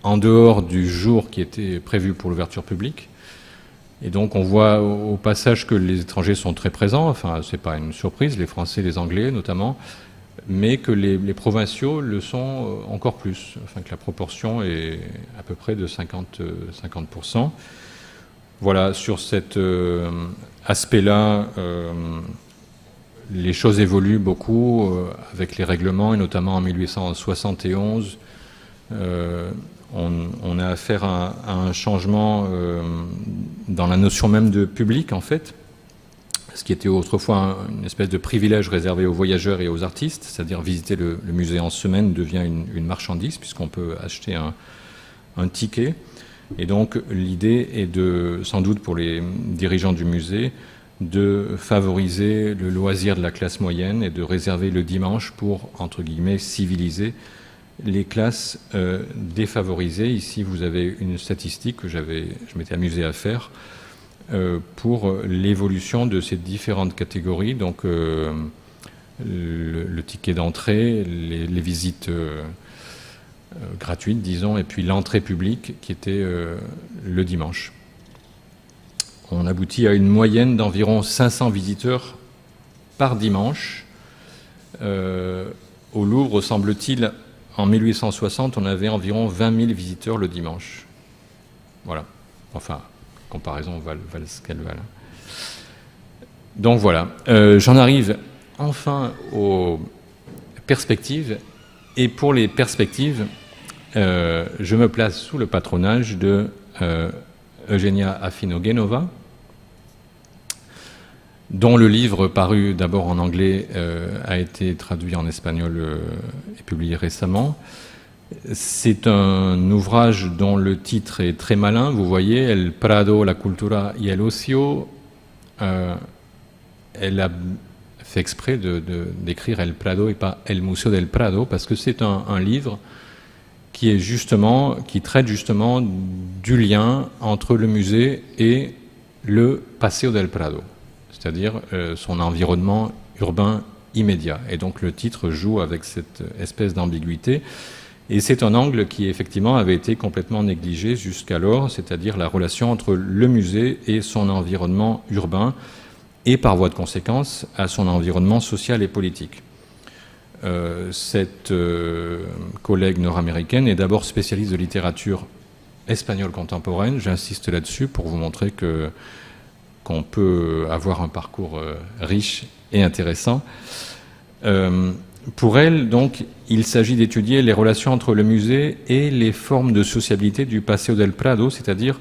en dehors du jour qui était prévu pour l'ouverture publique. Et donc on voit au passage que les étrangers sont très présents, enfin c'est pas une surprise, les Français, les Anglais notamment, mais que les provinciaux le sont encore plus, enfin que la proportion est à peu près de 50%. Voilà, sur cet aspect-là, les choses évoluent beaucoup avec les règlements, et notamment en 1871, on a affaire à un changement dans la notion même de public, en fait, ce qui était autrefois une espèce de privilège réservé aux voyageurs et aux artistes, c'est-à-dire visiter le musée en semaine devient une marchandise, puisqu'on peut acheter un ticket. Et donc l'idée est sans doute pour les dirigeants du musée, de favoriser le loisir de la classe moyenne et de réserver le dimanche pour, entre guillemets, civiliser les classes défavorisées. Ici, vous avez une statistique que je m'étais amusé à faire pour l'évolution de ces différentes catégories. Donc, le ticket d'entrée, les visites gratuites, disons, et puis l'entrée publique qui était le dimanche. On aboutit à une moyenne d'environ 500 visiteurs par dimanche. Au Louvre, semble-t-il, en 1860, on avait environ 20 000 visiteurs le dimanche. Voilà. Enfin, comparaison valent ce qu'elles valent. Donc voilà. J'en arrive enfin aux perspectives. Et pour les perspectives, je me place sous le patronage de Eugenia Afinogenova, dont le livre, paru d'abord en anglais, a été traduit en espagnol et publié récemment. C'est un ouvrage dont le titre est très malin. Vous voyez, El Prado, la cultura y el ocio. Elle a fait exprès d'écrire El Prado et pas El Museo del Prado, parce que c'est un livre qui traite justement du lien entre le musée et le Paseo del Prado, c'est-à-dire son environnement urbain immédiat. Et donc le titre joue avec cette espèce d'ambiguïté. Et c'est un angle qui effectivement avait été complètement négligé jusqu'alors, c'est-à-dire la relation entre le musée et son environnement urbain, et par voie de conséquence à son environnement social et politique. Cette collègue nord-américaine est d'abord spécialiste de littérature espagnole contemporaine. J'insiste là-dessus pour vous montrer qu'on peut avoir un parcours riche et intéressant. Pour elle, donc, il s'agit d'étudier les relations entre le musée et les formes de sociabilité du Paseo del Prado, c'est-à-dire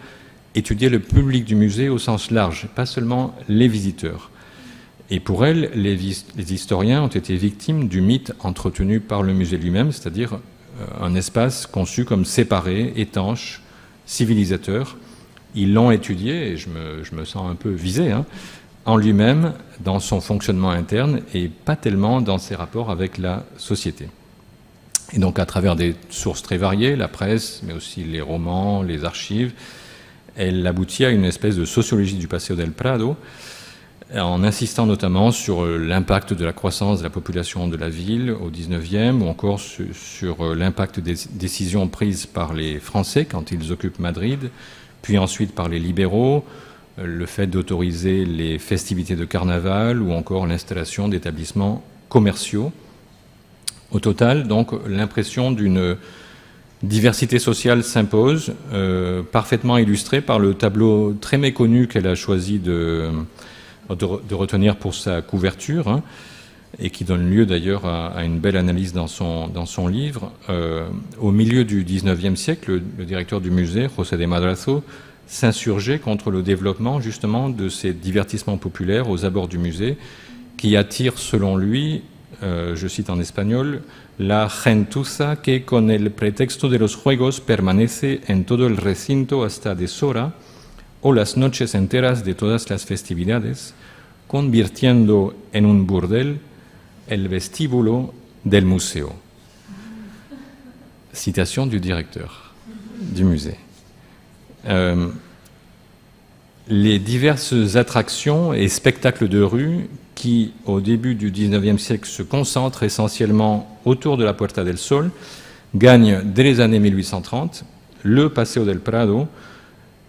étudier le public du musée au sens large, pas seulement les visiteurs. Et pour elle, les historiens ont été victimes du mythe entretenu par le musée lui-même, c'est-à-dire un espace conçu comme séparé, étanche, civilisateur. Ils l'ont étudié, et je me sens un peu visé, en lui-même, dans son fonctionnement interne, et pas tellement dans ses rapports avec la société. Et donc à travers des sources très variées, la presse, mais aussi les romans, les archives, elle aboutit à une espèce de sociologie du Paseo del Prado, en insistant notamment sur l'impact de la croissance de la population de la ville au XIXe, ou encore sur l'impact des décisions prises par les Français quand ils occupent Madrid, puis ensuite par les libéraux, le fait d'autoriser les festivités de carnaval, ou encore l'installation d'établissements commerciaux. Au total, donc, l'impression d'une diversité sociale s'impose, parfaitement illustrée par le tableau très méconnu qu'elle a choisi de retenir pour sa couverture, et qui donne lieu d'ailleurs à une belle analyse dans son livre. Au milieu du XIXe siècle, le directeur du musée, José de Madrazo, s'insurgeait contre le développement justement de ces divertissements populaires aux abords du musée, qui attirent selon lui, je cite en espagnol, la gentuza que con el pretexto de los juegos permanece en todo el recinto hasta deshora, o las noches enteras de todas las festividades, convirtiendo en un burdel el vestíbulo del museo. Citation du directeur du musée. Les diverses attractions et spectacles de rue qui, au début du XIXe siècle, se concentrent essentiellement autour de la Puerta del Sol, gagnent dès les années 1830 le Paseo del Prado,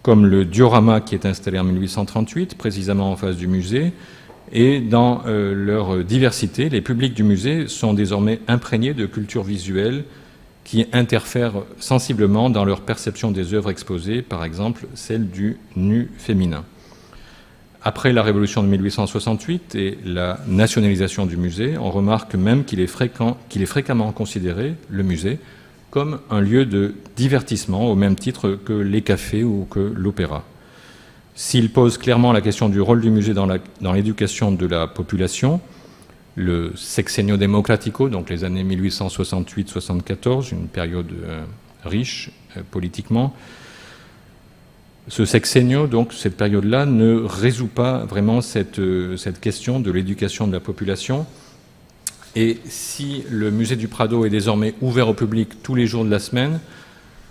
comme le diorama qui est installé en 1838, précisément en face du musée. Et dans leur diversité, les publics du musée sont désormais imprégnés de culture visuelle qui interfèrent sensiblement dans leur perception des œuvres exposées, par exemple celle du nu féminin. Après la Révolution de 1868 et la nationalisation du musée, on remarque même qu'il est fréquemment considéré, le musée, comme un lieu de divertissement, au même titre que les cafés ou que l'opéra. S'il pose clairement la question du rôle du musée dans l'éducation de la population, le Sexenio Democrático, donc les années 1868-74, une période riche politiquement, ce sexenio, donc cette période-là, ne résout pas vraiment cette question de l'éducation de la population. Et si le musée du Prado est désormais ouvert au public tous les jours de la semaine,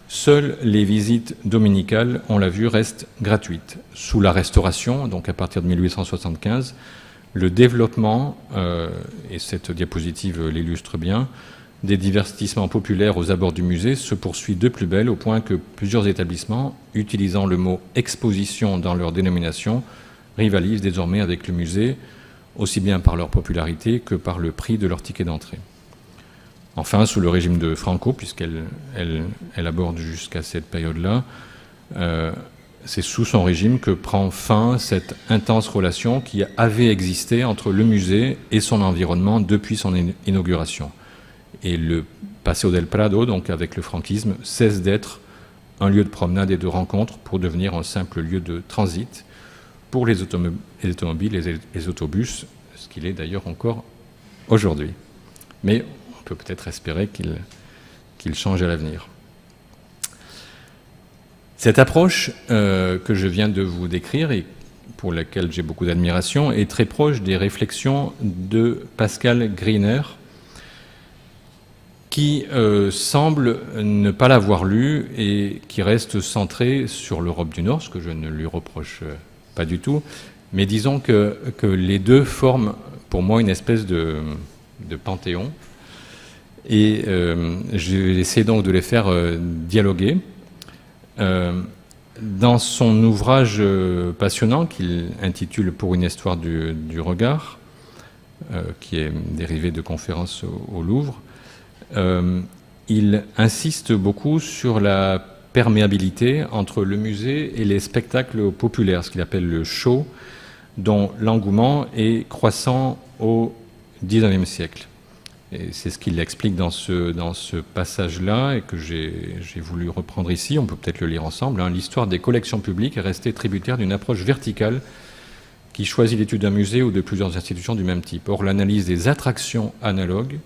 seules les visites dominicales, on l'a vu, restent gratuites. Sous la Restauration, donc à partir de 1875, le développement, et cette diapositive l'illustre bien, des divertissements populaires aux abords du musée se poursuit de plus belle, au point que plusieurs établissements, utilisant le mot « exposition » dans leur dénomination, rivalisent désormais avec le musée, aussi bien par leur popularité que par le prix de leur ticket d'entrée. Enfin, sous le régime de Franco, puisqu'elle aborde jusqu'à cette période-là, c'est sous son régime que prend fin cette intense relation qui avait existé entre le musée et son environnement depuis son inauguration. Et le Paseo del Prado, donc avec le franquisme, cesse d'être un lieu de promenade et de rencontre pour devenir un simple lieu de transit pour les automobiles et les autobus, ce qu'il est d'ailleurs encore aujourd'hui. Mais on peut peut-être espérer qu'il change à l'avenir. Cette approche que je viens de vous décrire et pour laquelle j'ai beaucoup d'admiration est très proche des réflexions de Pascal Griner, qui semble ne pas l'avoir lu et qui reste centré sur l'Europe du Nord, ce que je ne lui reproche pas du tout. Mais disons que les deux forment pour moi une espèce de panthéon. Et je vais essayer donc de les faire dialoguer. Dans son ouvrage passionnant qu'il intitule « Pour une histoire du regard », qui est dérivé de conférences au Louvre, il insiste beaucoup sur la perméabilité entre le musée et les spectacles populaires, ce qu'il appelle le show, dont l'engouement est croissant au XIXe siècle. Et c'est ce qu'il explique dans ce passage-là et que j'ai voulu reprendre ici. On peut peut-être le lire ensemble. L'histoire des collections publiques est restée tributaire d'une approche verticale qui choisit l'étude d'un musée ou de plusieurs institutions du même type. Or, l'analyse des attractions analogues,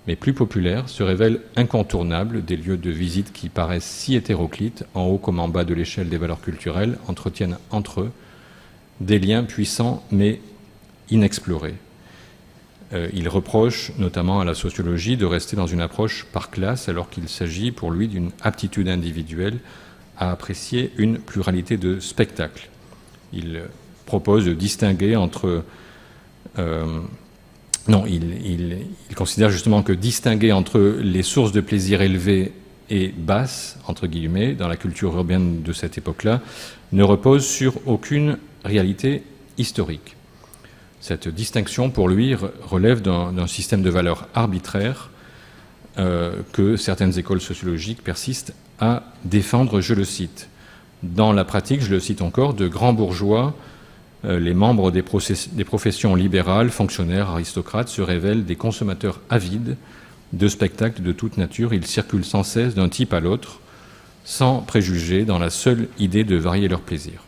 mais plus populaires, se révèle incontournable. Des lieux de visite qui paraissent si hétéroclites, en haut comme en bas de l'échelle des valeurs culturelles, entretiennent entre eux des liens puissants mais inexplorés. Il reproche notamment à la sociologie de rester dans une approche par classe alors qu'il s'agit pour lui d'une aptitude individuelle à apprécier une pluralité de spectacles. Il propose de distinguer entre... il considère justement que distinguer entre les sources de plaisir élevées et basses, entre guillemets, dans la culture urbaine de cette époque-là, ne repose sur aucune réalité historique. Cette distinction, pour lui, relève d'un système de valeurs arbitraires que certaines écoles sociologiques persistent à défendre, je le cite. Dans la pratique, je le cite encore, de grands bourgeois, les membres des professions libérales, fonctionnaires, aristocrates, se révèlent des consommateurs avides de spectacles de toute nature. Ils circulent sans cesse d'un type à l'autre, sans préjugés, dans la seule idée de varier leur plaisir.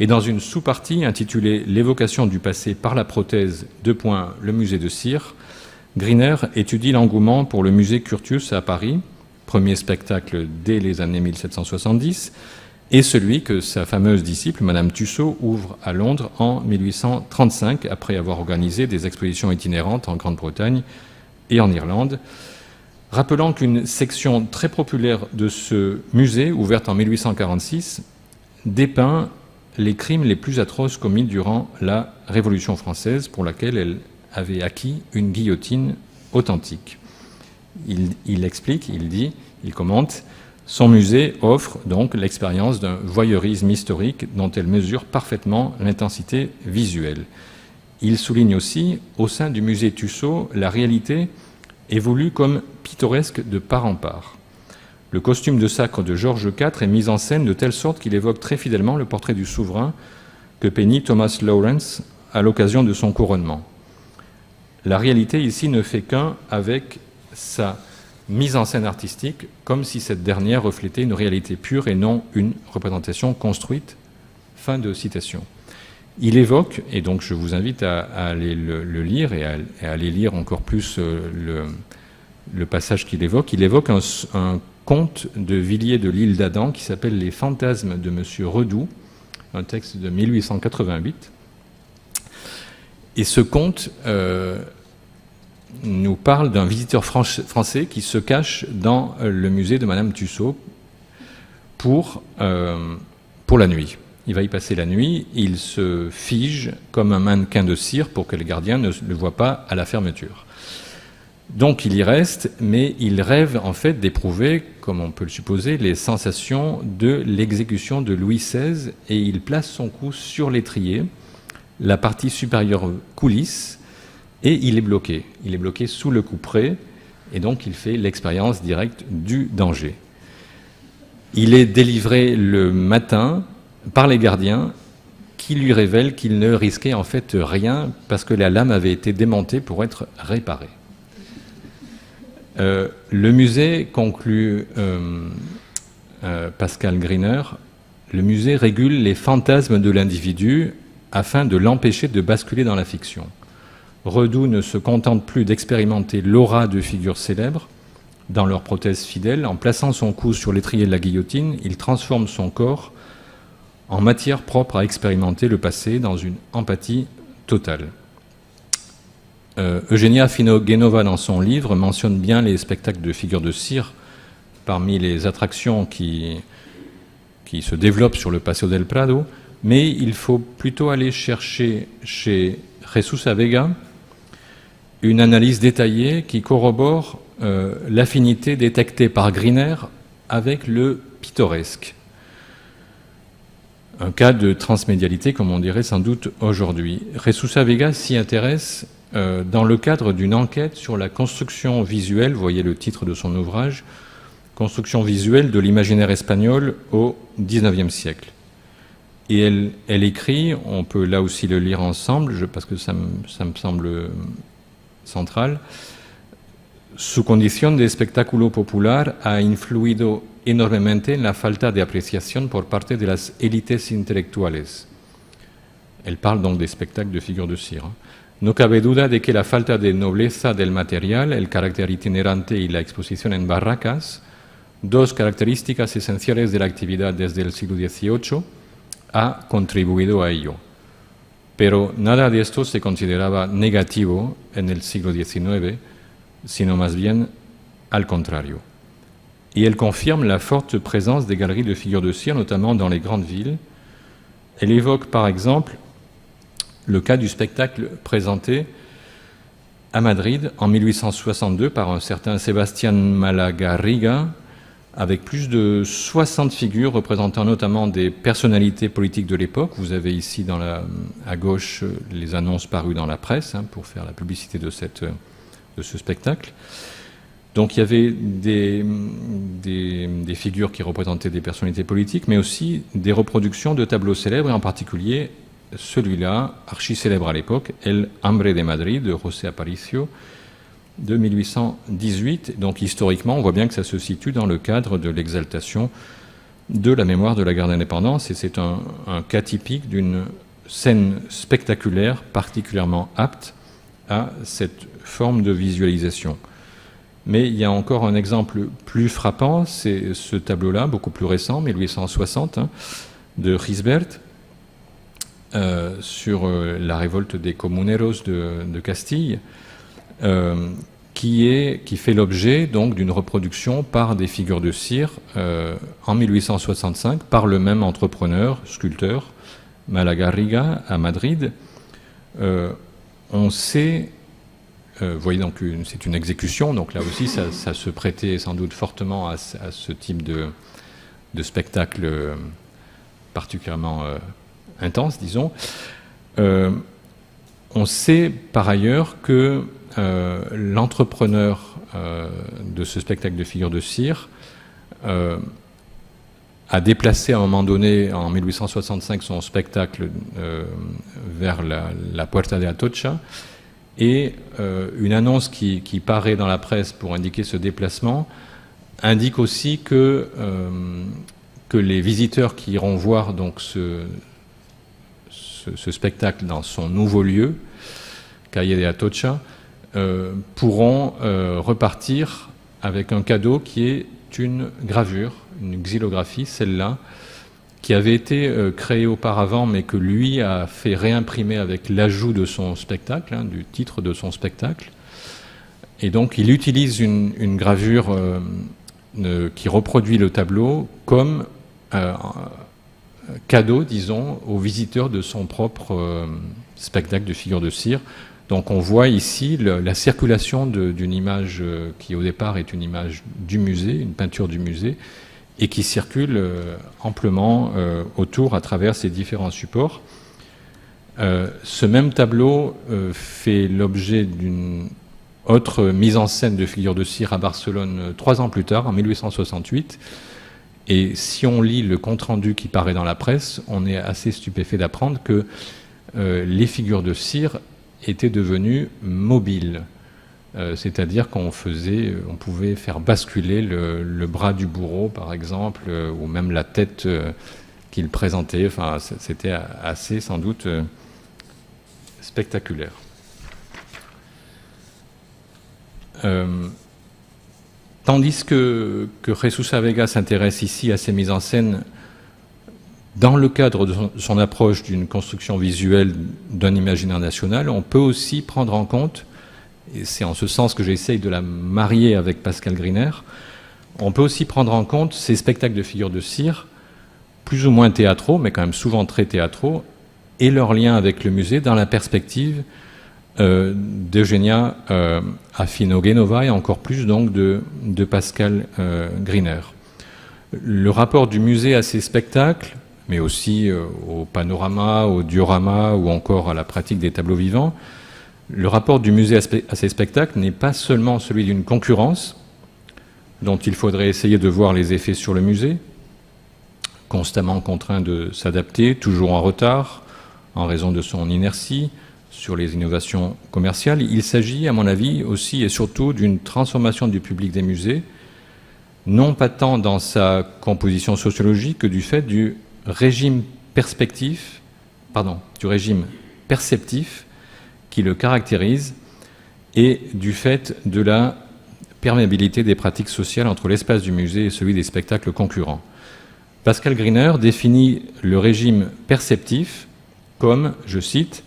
Et dans une sous-partie intitulée « L'évocation du passé par la prothèse, le musée de cire », Griner étudie l'engouement pour le musée Curtius à Paris, premier spectacle dès les années 1770, et celui que sa fameuse disciple, Madame Tussaud, ouvre à Londres en 1835, après avoir organisé des expositions itinérantes en Grande-Bretagne et en Irlande, rappelant qu'une section très populaire de ce musée, ouverte en 1846, dépeint les crimes les plus atroces commis durant la Révolution française, pour laquelle elle avait acquis une guillotine authentique. Il explique, il commente, son musée offre donc l'expérience d'un voyeurisme historique dont elle mesure parfaitement l'intensité visuelle. Il souligne aussi, au sein du musée Tussaud, la réalité est voulue comme pittoresque de part en part. Le costume de sacre de Georges IV est mis en scène de telle sorte qu'il évoque très fidèlement le portrait du souverain que peignit Thomas Lawrence à l'occasion de son couronnement. La réalité ici ne fait qu'un avec sa mise en scène artistique, comme si cette dernière reflétait une réalité pure et non une représentation construite. Fin de citation. Il évoque, et donc je vous invite à aller le lire et à aller lire encore plus le passage qu'il évoque. Il évoque un conte de Villiers de l'Île d'Adam qui s'appelle « Les fantasmes de Monsieur Redoux », un texte de 1888. Et ce conte nous parle d'un visiteur français qui se cache dans le musée de Madame Tussaud pour la nuit. Il va y passer la nuit, il se fige comme un mannequin de cire pour que les gardiens ne le voient pas à la fermeture. Donc il y reste, mais il rêve en fait d'éprouver, comme on peut le supposer, les sensations de l'exécution de Louis XVI, et il place son cou sur l'étrier, la partie supérieure coulisse, et il est bloqué. Il est bloqué sous le couperet, et donc il fait l'expérience directe du danger. Il est délivré le matin par les gardiens qui lui révèlent qu'il ne risquait en fait rien parce que la lame avait été démontée pour être réparée. Le musée, conclut Pascal Griner, le musée régule les fantasmes de l'individu afin de l'empêcher de basculer dans la fiction. Redoux ne se contente plus d'expérimenter l'aura de figures célèbres dans leurs prothèses fidèles. En plaçant son cou sur l'étrier de la guillotine, il transforme son corps en matière propre à expérimenter le passé dans une empathie totale. Eugenia Fino-Genova, dans son livre, mentionne bien les spectacles de figures de cire parmi les attractions qui se développent sur le Paseo del Prado, mais il faut plutôt aller chercher chez Jesus Vega une analyse détaillée qui corrobore l'affinité détectée par Griner avec le pittoresque. Un cas de transmédialité, comme on dirait sans doute aujourd'hui. Jesus Vega s'y intéresse dans le cadre d'une enquête sur la construction visuelle, vous voyez le titre de son ouvrage, Construction visuelle de l'imaginaire espagnol au XIXe siècle. Et elle écrit, on peut là aussi le lire ensemble, parce que ça me semble central, Su condición de espectáculo popular ha influido enormemente en la falta de apreciación por parte de las élites intelectuales. Elle parle donc des spectacles de figures de cire. No cabe duda de que la falta de nobleza del material, el carácter itinerante y la exposición en barracas, dos características esenciales de la actividad desde el siglo XVIII, ha contribuido a ello. Pero nada de esto se consideraba negativo en el siglo XIX, sino más bien al contrario. Et elle confirme la forte présence des galeries de figures de cire, notamment dans les grandes villes. Elle évoque par exemple le cas du spectacle présenté à Madrid en 1862 par un certain Sebastián Malagarriga, avec plus de 60 figures représentant notamment des personnalités politiques de l'époque. Vous avez ici à gauche les annonces parues dans la presse pour faire la publicité de ce spectacle. Donc il y avait des figures qui représentaient des personnalités politiques, mais aussi des reproductions de tableaux célèbres, et en particulier celui-là, archi-célèbre à l'époque, El Hambre de Madrid, de José Aparicio, de 1818. Donc historiquement, on voit bien que ça se situe dans le cadre de l'exaltation de la mémoire de la guerre d'indépendance, et c'est un cas typique d'une scène spectaculaire particulièrement apte à cette forme de visualisation. Mais il y a encore un exemple plus frappant, c'est ce tableau-là, beaucoup plus récent, 1860, de Gisbert, sur la révolte des comuneros de Castille, qui fait l'objet donc d'une reproduction par des figures de cire en 1865 par le même entrepreneur, sculpteur, Malagarriga, à Madrid. On sait, vous voyez donc c'est une exécution, donc là aussi ça se prêtait sans doute fortement à ce type de spectacle particulièrement intense, disons. On sait par ailleurs que l'entrepreneur de ce spectacle de figures de cire a déplacé à un moment donné, en 1865, son spectacle vers la Puerta de Atocha, et une annonce qui paraît dans la presse pour indiquer ce déplacement indique aussi que les visiteurs qui iront voir donc ce spectacle dans son nouveau lieu, Calle de Atocha, pourront repartir avec un cadeau qui est une gravure, une xylographie, celle-là, qui avait été créée auparavant, mais que lui a fait réimprimer avec l'ajout de son spectacle, du titre de son spectacle. Et donc il utilise une gravure qui reproduit le tableau comme cadeau, disons, aux visiteurs de son propre spectacle de figures de cire. Donc on voit ici la circulation d'une image qui au départ est une image du musée, une peinture du musée, et qui circule amplement autour à travers ces différents supports. Ce même tableau fait l'objet d'une autre mise en scène de figures de cire à Barcelone 3 ans plus tard, en 1868. Et si on lit le compte-rendu qui paraît dans la presse, on est assez stupéfait d'apprendre que les figures de cire étaient devenues mobiles. C'est-à-dire qu'on pouvait faire basculer le bras du bourreau, par exemple, ou même la tête qu'il présentait. Enfin, c'était assez, sans doute, spectaculaire. Tandis que Jesus Vega s'intéresse ici à ces mises en scène dans le cadre de son approche d'une construction visuelle d'un imaginaire national, on peut aussi prendre en compte et c'est en ce sens que j'essaye de la marier avec Pascal Griner, on peut aussi prendre en compte ces spectacles de figures de cire, plus ou moins théâtraux, mais quand même souvent très théâtraux, et leur lien avec le musée dans la perspective d'Eugenia Afinogenova et encore plus donc de Pascal Griner. Le rapport du musée à ces spectacles, mais aussi au panorama, au diorama ou encore à la pratique des tableaux vivants, le rapport du musée à ces spectacles n'est pas seulement celui d'une concurrence dont il faudrait essayer de voir les effets sur le musée, constamment contraint de s'adapter, toujours en retard, en raison de son inertie sur les innovations commerciales. Il s'agit, à mon avis, aussi et surtout d'une transformation du public des musées, non pas tant dans sa composition sociologique que du fait du régime perceptif qui le caractérise et du fait de la perméabilité des pratiques sociales entre l'espace du musée et celui des spectacles concurrents. Pascal Griner définit le régime perceptif comme, je cite,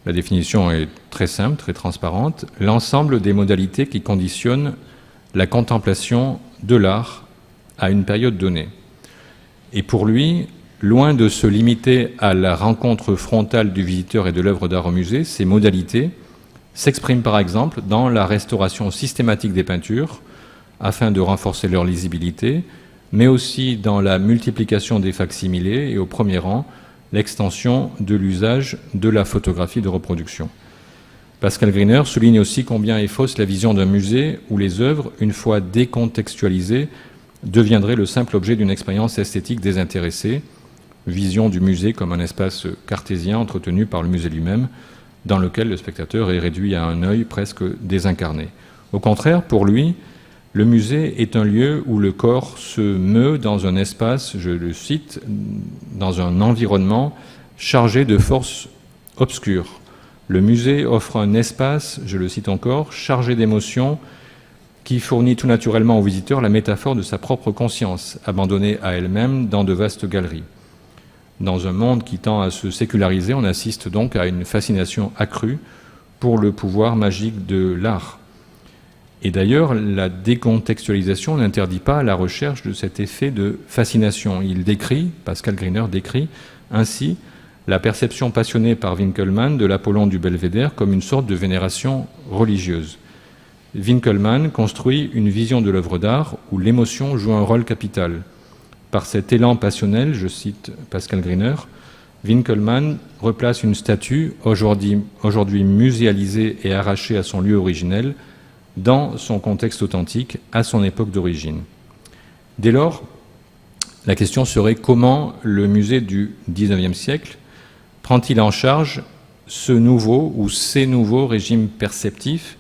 la définition est très simple, très transparente, l'ensemble des modalités qui conditionnent la contemplation de l'art à une période donnée. Et pour lui, loin de se limiter à la rencontre frontale du visiteur et de l'œuvre d'art au musée, ces modalités s'expriment par exemple dans la restauration systématique des peintures, afin de renforcer leur lisibilité, mais aussi dans la multiplication des facsimilés et au premier rang, l'extension de l'usage de la photographie de reproduction. Pascal Griner souligne aussi combien est fausse la vision d'un musée où les œuvres, une fois décontextualisées, deviendraient le simple objet d'une expérience esthétique désintéressée, vision du musée comme un espace cartésien entretenu par le musée lui-même, dans lequel le spectateur est réduit à un œil presque désincarné. Au contraire, pour lui, le musée est un lieu où le corps se meut dans un espace, je le cite, dans un environnement chargé de forces obscures. Le musée offre un espace, je le cite encore, chargé d'émotions qui fournit tout naturellement au visiteur la métaphore de sa propre conscience, abandonnée à elle-même dans de vastes galeries. Dans un monde qui tend à se séculariser, on assiste donc à une fascination accrue pour le pouvoir magique de l'art. Et d'ailleurs, la décontextualisation n'interdit pas la recherche de cet effet de fascination. Pascal Griner décrit ainsi la perception passionnée par Winkelmann de l'Apollon du Belvédère comme une sorte de vénération religieuse. Winkelmann construit une vision de l'œuvre d'art où l'émotion joue un rôle capital. Par cet élan passionnel, je cite Pascal Griner, Winkelmann replace une statue, aujourd'hui muséalisée et arrachée à son lieu originel, dans son contexte authentique, à son époque d'origine. Dès lors, la question serait comment le musée du XIXe siècle prend-il en charge ce nouveau ou ces nouveaux régimes perceptifs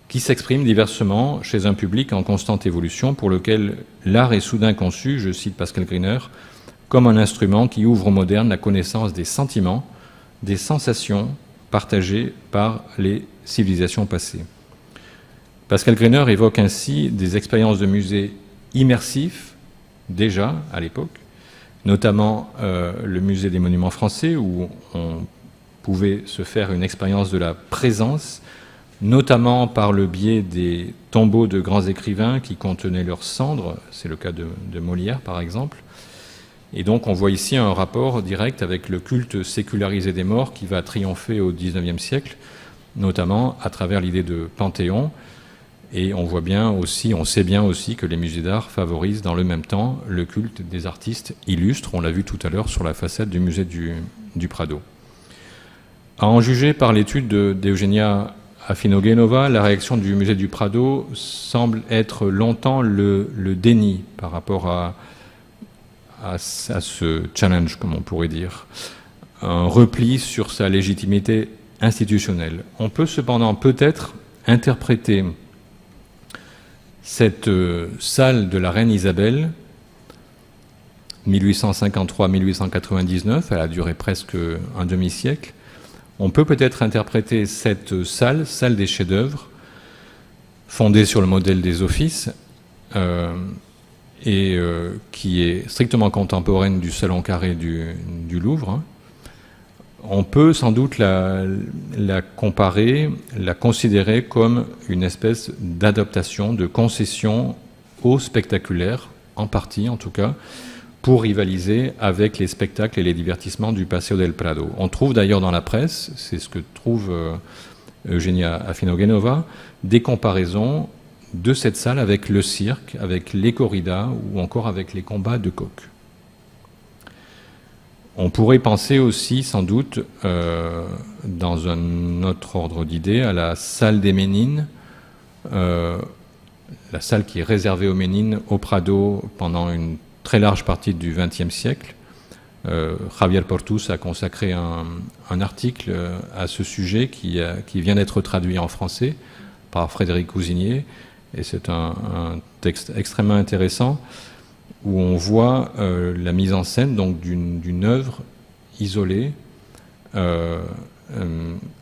qui s'expriment diversement chez un public en constante évolution pour lequel l'art est soudain conçu, je cite Pascal Griner, comme un instrument qui ouvre aux modernes la connaissance des sentiments, des sensations partagées par les civilisations passées. Pascal Griner évoque ainsi des expériences de musée immersifs, déjà à l'époque, notamment le musée des monuments français, où on pouvait se faire une expérience de la présence, notamment par le biais des tombeaux de grands écrivains qui contenaient leurs cendres, c'est le cas de Molière par exemple. Et donc on voit ici un rapport direct avec le culte sécularisé des morts qui va triompher au XIXe siècle, notamment à travers l'idée de panthéon. Et on sait bien aussi que les musées d'art favorisent dans le même temps le culte des artistes illustres. On l'a vu tout à l'heure sur la façade du musée du Prado. À en juger par l'étude d'Eugenia Afinogenova, la réaction du musée du Prado semble être longtemps le déni par rapport à ce challenge, comme on pourrait dire, un repli sur sa légitimité institutionnelle. On peut cependant peut-être interpréter cette salle de la reine Isabelle, 1853-1899, elle a duré presque un demi-siècle, on peut peut-être interpréter cette salle des chefs-d'œuvre, fondée sur le modèle des offices, qui est strictement contemporaine du Salon Carré du Louvre, On peut sans doute la comparer, la considérer comme une espèce d'adaptation, de concession au spectaculaire, en partie en tout cas, pour rivaliser avec les spectacles et les divertissements du Paseo del Prado. On trouve d'ailleurs dans la presse, c'est ce que trouve Eugenia Afinogenova, des comparaisons de cette salle avec le cirque, avec les corridas ou encore avec les combats de coqs. On pourrait penser aussi, sans doute, dans un autre ordre d'idées, à la salle des Ménines, la salle qui est réservée aux Ménines au Prado pendant une très large partie du XXe siècle. Javier Portus a consacré un article à ce sujet qui vient d'être traduit en français par Frédéric Cousinier, et c'est un texte extrêmement intéressant où on voit la mise en scène donc d'une œuvre isolée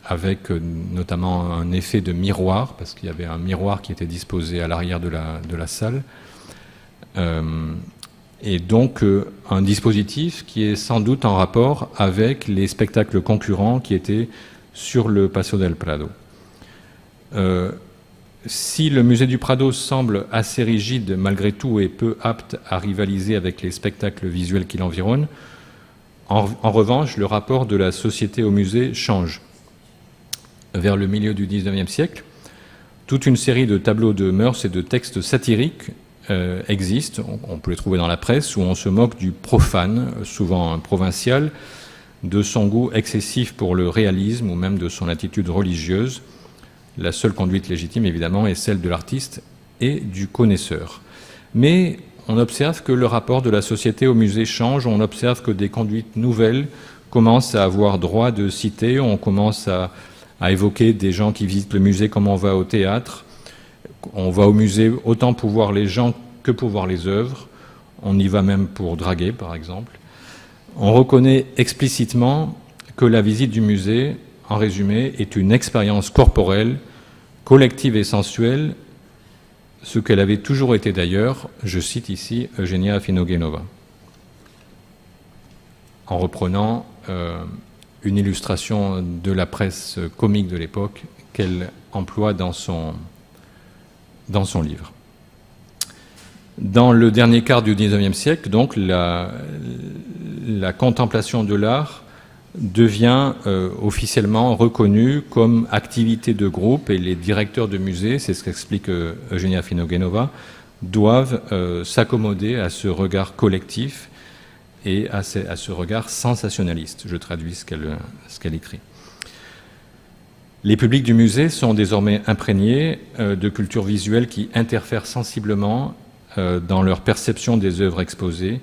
avec notamment un effet de miroir, parce qu'il y avait un miroir qui était disposé à l'arrière de la salle. Et donc un dispositif qui est sans doute en rapport avec les spectacles concurrents qui étaient sur le Paseo del Prado. Si le musée du Prado semble assez rigide malgré tout et peu apte à rivaliser avec les spectacles visuels qui l'environnent, en revanche, le rapport de la société au musée change. Vers le milieu du XIXe siècle, toute une série de tableaux de mœurs et de textes satiriques existent, on peut les trouver dans la presse, où on se moque du profane, souvent provincial, de son goût excessif pour le réalisme ou même de son attitude religieuse. La seule conduite légitime, évidemment, est celle de l'artiste et du connaisseur. Mais on observe que le rapport de la société au musée change, on observe que des conduites nouvelles commencent à avoir droit de citer, on commence à évoquer des gens qui visitent le musée comme on va au théâtre. On va au musée autant pour voir les gens que pour voir les œuvres. On y va même pour draguer, par exemple. On reconnaît explicitement que la visite du musée, en résumé, est une expérience corporelle, collective et sensuelle, ce qu'elle avait toujours été d'ailleurs, je cite ici Eugenia Afinogenova, en reprenant une illustration de la presse comique de l'époque qu'elle emploie dans son livre. Dans le dernier quart du XIXe siècle, donc, la contemplation de l'art devient officiellement reconnue comme activité de groupe, et les directeurs de musées, c'est ce qu'explique Eugenia Afinogenova, doivent s'accommoder à ce regard collectif et à ce regard sensationnaliste. Je traduis ce qu'elle écrit. Les publics du musée sont désormais imprégnés de culture visuelle qui interfère sensiblement dans leur perception des œuvres exposées,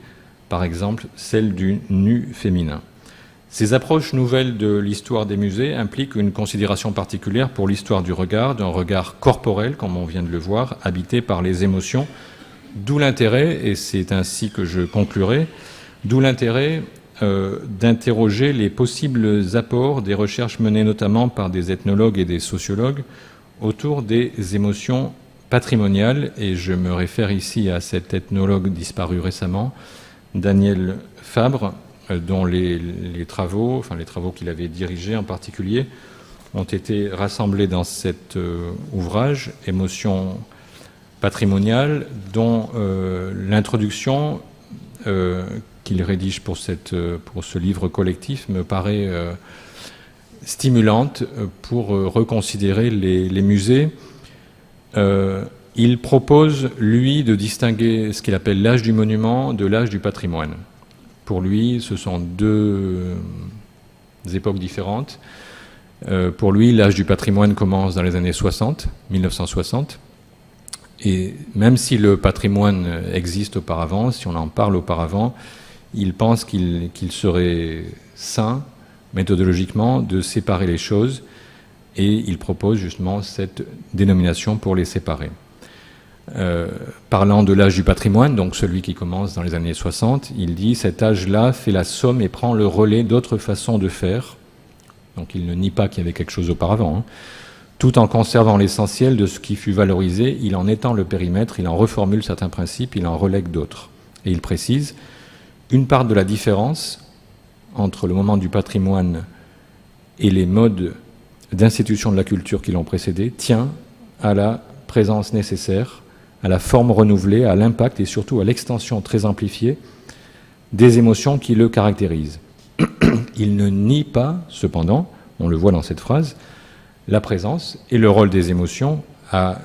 par exemple celle du nu féminin. Ces approches nouvelles de l'histoire des musées impliquent une considération particulière pour l'histoire du regard, d'un regard corporel, comme on vient de le voir, habité par les émotions, d'où l'intérêt, et c'est ainsi que je conclurai, d'où l'intérêt d'interroger les possibles apports des recherches menées notamment par des ethnologues et des sociologues autour des émotions patrimoniales, et je me réfère ici à cet ethnologue disparu récemment, Daniel Fabre, dont les travaux qu'il avait dirigés en particulier, ont été rassemblés dans cet ouvrage, Émotions patrimoniales, dont l'introduction qu'il rédige pour ce livre collectif me paraît stimulante pour reconsidérer les musées. Il propose, lui, de distinguer ce qu'il appelle l'âge du monument de l'âge du patrimoine. Pour lui, ce sont deux époques différentes. Pour lui, l'âge du patrimoine commence dans les années 1960. Et même si le patrimoine existe auparavant, si on en parle auparavant, il pense qu'il serait sain, méthodologiquement, de séparer les choses, et il propose justement cette dénomination pour les séparer. Parlant de l'âge du patrimoine, donc celui qui commence dans les années 60, il dit « cet âge-là fait la somme et prend le relais d'autres façons de faire ». Donc il ne nie pas qu'il y avait quelque chose auparavant, tout en conservant l'essentiel de ce qui fut valorisé, il en étend le périmètre, il en reformule certains principes, il en relègue d'autres. Et il précise « une part de la différence entre le moment du patrimoine et les modes d'institution de la culture qui l'ont précédé tient à la présence nécessaire, à la forme renouvelée, à l'impact et surtout à l'extension très amplifiée des émotions qui le caractérisent. Il ne nie pas, cependant, on le voit dans cette phrase, la présence et le rôle des émotions à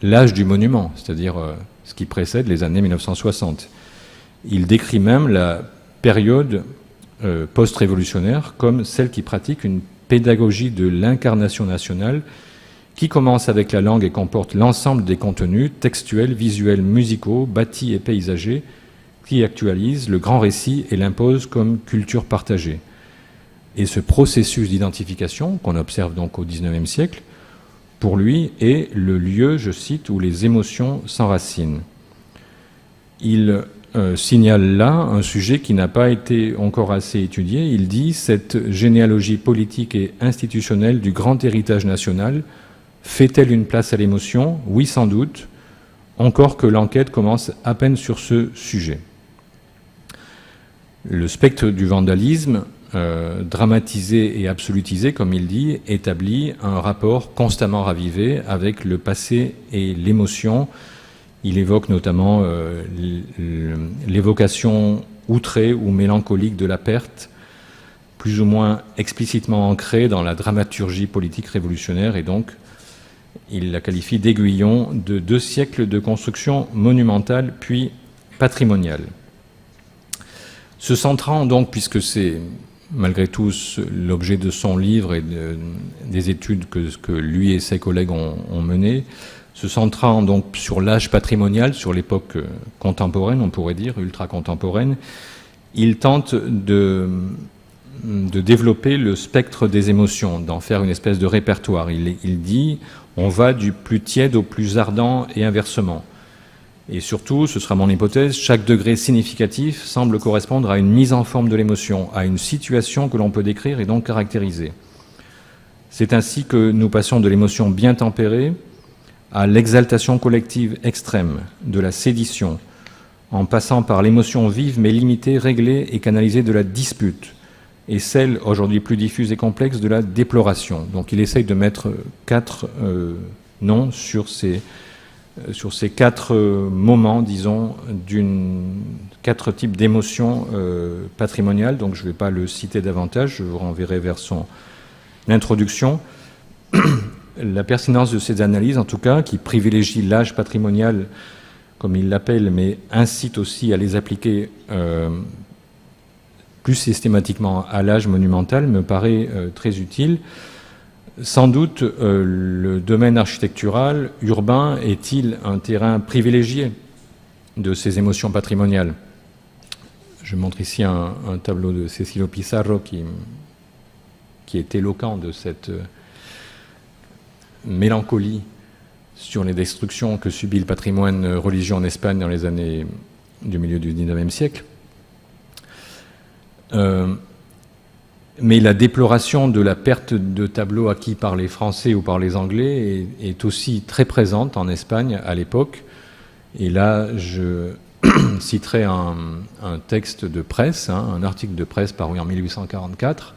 l'âge du monument, c'est-à-dire ce qui précède les années 1960. Il décrit même la période post-révolutionnaire comme celle qui pratique une pédagogie de l'incarnation nationale qui commence avec la langue et comporte l'ensemble des contenus textuels, visuels, musicaux, bâtis et paysagers qui actualise le grand récit et l'impose comme culture partagée. Et ce processus d'identification, qu'on observe donc au XIXe siècle, pour lui est le lieu, je cite, où les émotions s'enracinent. Il signale là un sujet qui n'a pas été encore assez étudié. Il dit « Cette généalogie politique et institutionnelle du grand héritage national fait-elle une place à l'émotion ? Oui, sans doute, encore que l'enquête commence à peine sur ce sujet. » Le spectre du vandalisme, dramatisé et absolutisé, comme il dit, établit un rapport constamment ravivé avec le passé et l'émotion. Il évoque notamment l'évocation outrée ou mélancolique de la perte, plus ou moins explicitement ancrée dans la dramaturgie politique révolutionnaire, et donc il la qualifie d'aiguillon de 2 siècles de construction monumentale puis patrimoniale. Se centrant donc, puisque c'est malgré tout l'objet de son livre et des études que lui et ses collègues ont menées, se centrant donc sur l'âge patrimonial, sur l'époque contemporaine, on pourrait dire, ultra-contemporaine, il tente de développer le spectre des émotions, d'en faire une espèce de répertoire. Il dit, on va du plus tiède au plus ardent et inversement. Et surtout, ce sera mon hypothèse, chaque degré significatif semble correspondre à une mise en forme de l'émotion, à une situation que l'on peut décrire et donc caractériser. C'est ainsi que nous passons de l'émotion bien tempérée à l'exaltation collective extrême, de la sédition, en passant par l'émotion vive mais limitée, réglée et canalisée de la dispute, et celle, aujourd'hui plus diffuse et complexe, de la déploration. Donc il essaye de mettre 4 noms sur ces 4 moments, disons, 4 types d'émotions patrimoniales. Donc je ne vais pas le citer davantage, je vous renverrai vers son introduction. La pertinence de ces analyses, en tout cas, qui privilégie l'âge patrimonial, comme il l'appelle, mais incite aussi à les appliquer plus systématiquement à l'âge monumental, me paraît très utile. Sans doute, le domaine architectural, urbain, est-il un terrain privilégié de ces émotions patrimoniales ? Je montre ici un tableau de Cecilio Pizarro qui est éloquent de cette mélancolie sur les destructions que subit le patrimoine religieux en Espagne dans les années du milieu du XIXe siècle. Mais la déploration de la perte de tableaux acquis par les Français ou par les Anglais est aussi très présente en Espagne à l'époque. Et là, je citerai un texte de presse, un article de presse paru en 1844,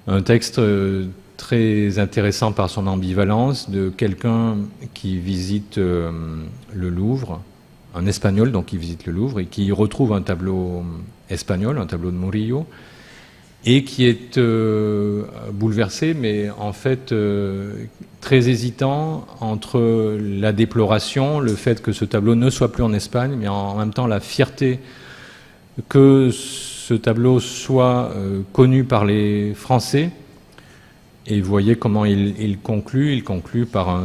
un texte très intéressant par son ambivalence de quelqu'un qui visite le Louvre, un Espagnol donc qui visite le Louvre et qui retrouve un tableau espagnol, un tableau de Murillo, et qui est bouleversé, mais en fait très hésitant entre la déploration, le fait que ce tableau ne soit plus en Espagne, mais en même temps la fierté que ce tableau soit connu par les Français. Et vous voyez comment il conclut par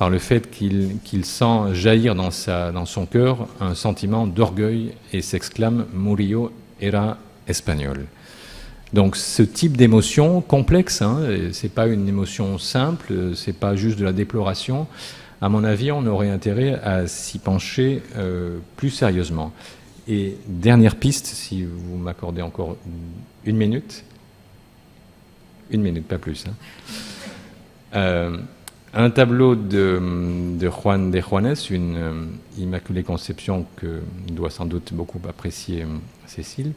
le fait qu'il sent jaillir dans son cœur un sentiment d'orgueil et s'exclame « Murillo era espagnol ». Donc ce type d'émotion complexe, c'est pas une émotion simple, c'est pas juste de la déploration. À mon avis, on aurait intérêt à s'y pencher plus sérieusement. Et dernière piste, si vous m'accordez encore 1 minute. 1 minute, pas plus. Un tableau de Juan de Juanes, une Immaculée Conception que doit sans doute beaucoup apprécier Cécile.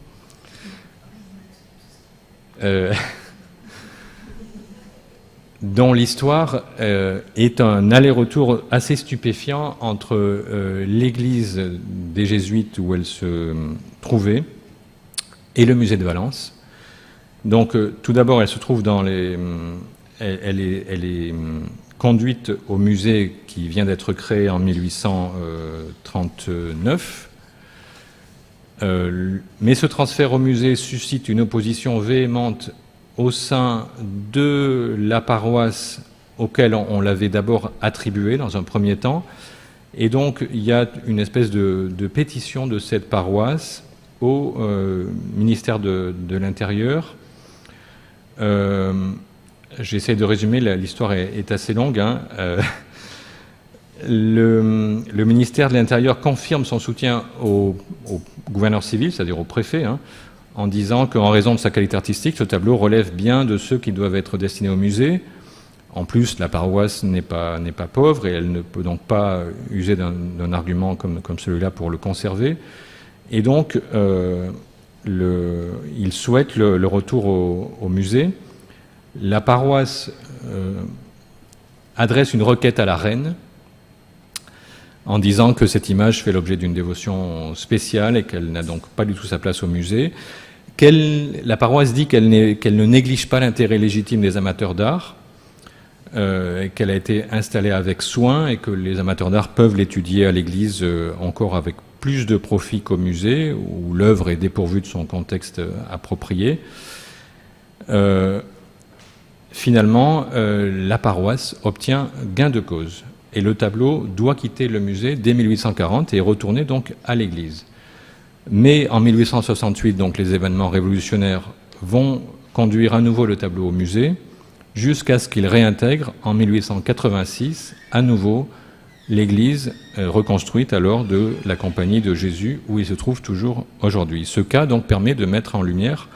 dont l'histoire est un aller-retour assez stupéfiant entre l'église des Jésuites où elle se trouvait et le musée de Valence. Donc, tout d'abord, elle se trouve dans les... Elle est conduite au musée qui vient d'être créé en 1839. Mais ce transfert au musée suscite une opposition véhémente au sein de la paroisse auquel on l'avait d'abord attribué dans un premier temps. Et donc, il y a une espèce de pétition de cette paroisse au ministère de l'Intérieur. J'essaie de résumer, l'histoire est assez longue. Hein. Le ministère de l'Intérieur confirme son soutien au gouverneur civil, c'est-à-dire au préfet, hein, en disant qu'en raison de sa qualité artistique, ce tableau relève bien de ceux qui doivent être destinés au musée. En plus, la paroisse n'est pas pauvre et elle ne peut donc pas user d'un argument comme celui-là pour le conserver. Et donc, il souhaite le retour au musée. La paroisse adresse une requête à la reine en disant que cette image fait l'objet d'une dévotion spéciale et qu'elle n'a donc pas du tout sa place au musée. La paroisse dit qu'elle ne néglige pas l'intérêt légitime des amateurs d'art, qu'elle a été installée avec soin et que les amateurs d'art peuvent l'étudier à l'église encore avec plus de profit qu'au musée, où l'œuvre est dépourvue de son contexte approprié. Finalement, la paroisse obtient gain de cause. Et le tableau doit quitter le musée dès 1840 et retourner donc à l'église. Mais en 1868, donc, les événements révolutionnaires vont conduire à nouveau le tableau au musée, jusqu'à ce qu'il réintègre en 1886 à nouveau l'église reconstruite alors de la Compagnie de Jésus, où il se trouve toujours aujourd'hui. Ce cas donc permet de mettre en lumière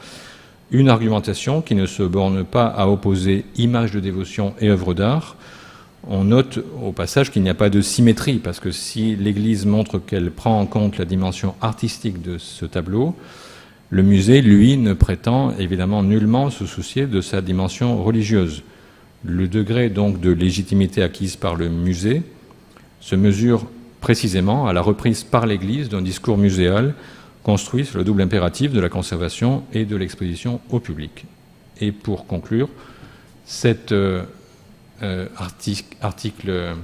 une argumentation qui ne se borne pas à opposer images de dévotion et œuvres d'art. On note au passage qu'il n'y a pas de symétrie, parce que si l'Église montre qu'elle prend en compte la dimension artistique de ce tableau, le musée, lui, ne prétend évidemment nullement se soucier de sa dimension religieuse. Le degré donc de légitimité acquise par le musée se mesure précisément à la reprise par l'Église d'un discours muséal construit sur le double impératif de la conservation et de l'exposition au public. Et pour conclure, cet article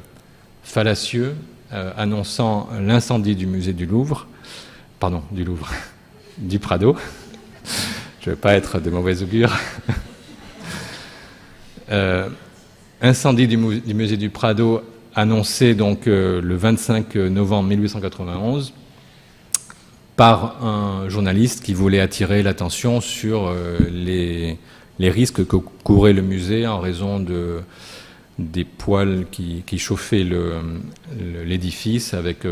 fallacieux annonçant l'incendie du musée du Louvre, du Prado, je ne veux pas être de mauvaise augure, incendie du musée du Prado annoncé donc le 25 novembre 1891 par un journaliste qui voulait attirer l'attention sur les risques que courait le musée en raison des poêles qui chauffaient l'édifice avec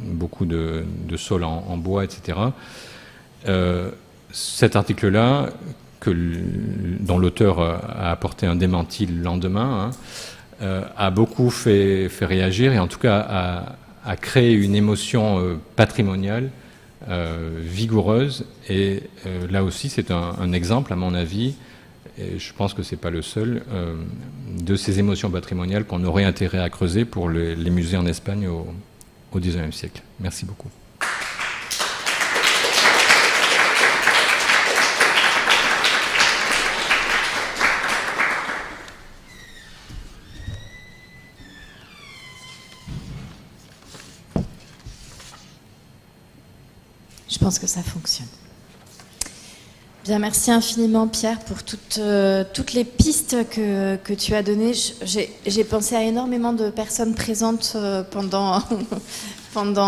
beaucoup de sol en bois, etc. Cet article-là, dont l'auteur a apporté un démenti le lendemain, a beaucoup fait réagir et en tout cas a créé une émotion patrimoniale vigoureuse. Et là aussi, c'est un exemple, à mon avis, et je pense que ce n'est pas le seul, de ces émotions patrimoniales qu'on aurait intérêt à creuser pour les musées en Espagne au XIXe siècle. Merci beaucoup. Je pense que ça fonctionne. Bien, merci infiniment Pierre pour toutes les pistes que tu as données. J'ai pensé à énormément de personnes présentes pendant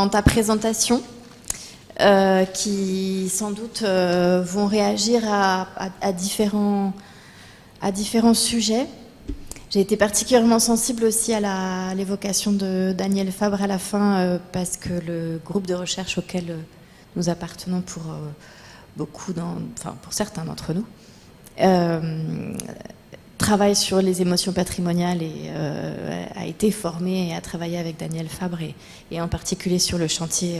ta présentation qui sans doute vont réagir à différents sujets. J'ai été particulièrement sensible aussi à l'évocation de Daniel Fabre à la fin parce que le groupe de recherche auquel nous appartenons pour certains d'entre nous, travaille sur les émotions patrimoniales et a été formé et a travaillé avec Daniel Fabre et en particulier sur le chantier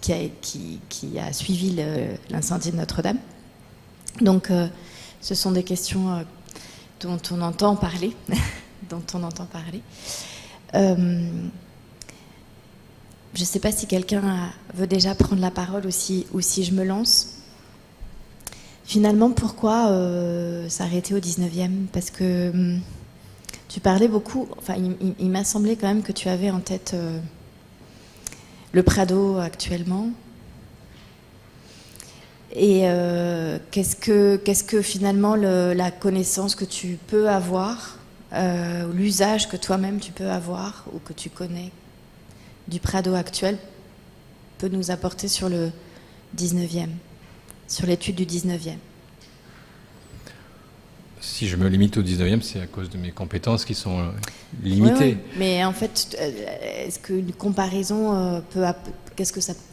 qui a suivi l'incendie de Notre-Dame. Donc ce sont des questions dont on entend parler, dont on entend parler. Je ne sais pas si quelqu'un veut déjà prendre la parole ou si je me lance. Finalement, pourquoi s'arrêter au 19e? Parce que tu parlais beaucoup, enfin, il m'a semblé quand même que tu avais en tête le Prado actuellement. Et qu'est-ce que finalement la connaissance que tu peux avoir, ou l'usage que toi-même tu peux avoir ou que tu connais du Prado actuel peut nous apporter sur le 19e, sur l'étude du 19e? Si je me limite au 19e, c'est à cause de mes compétences qui sont limitées. Oui. Mais en fait, est-ce qu'une comparaison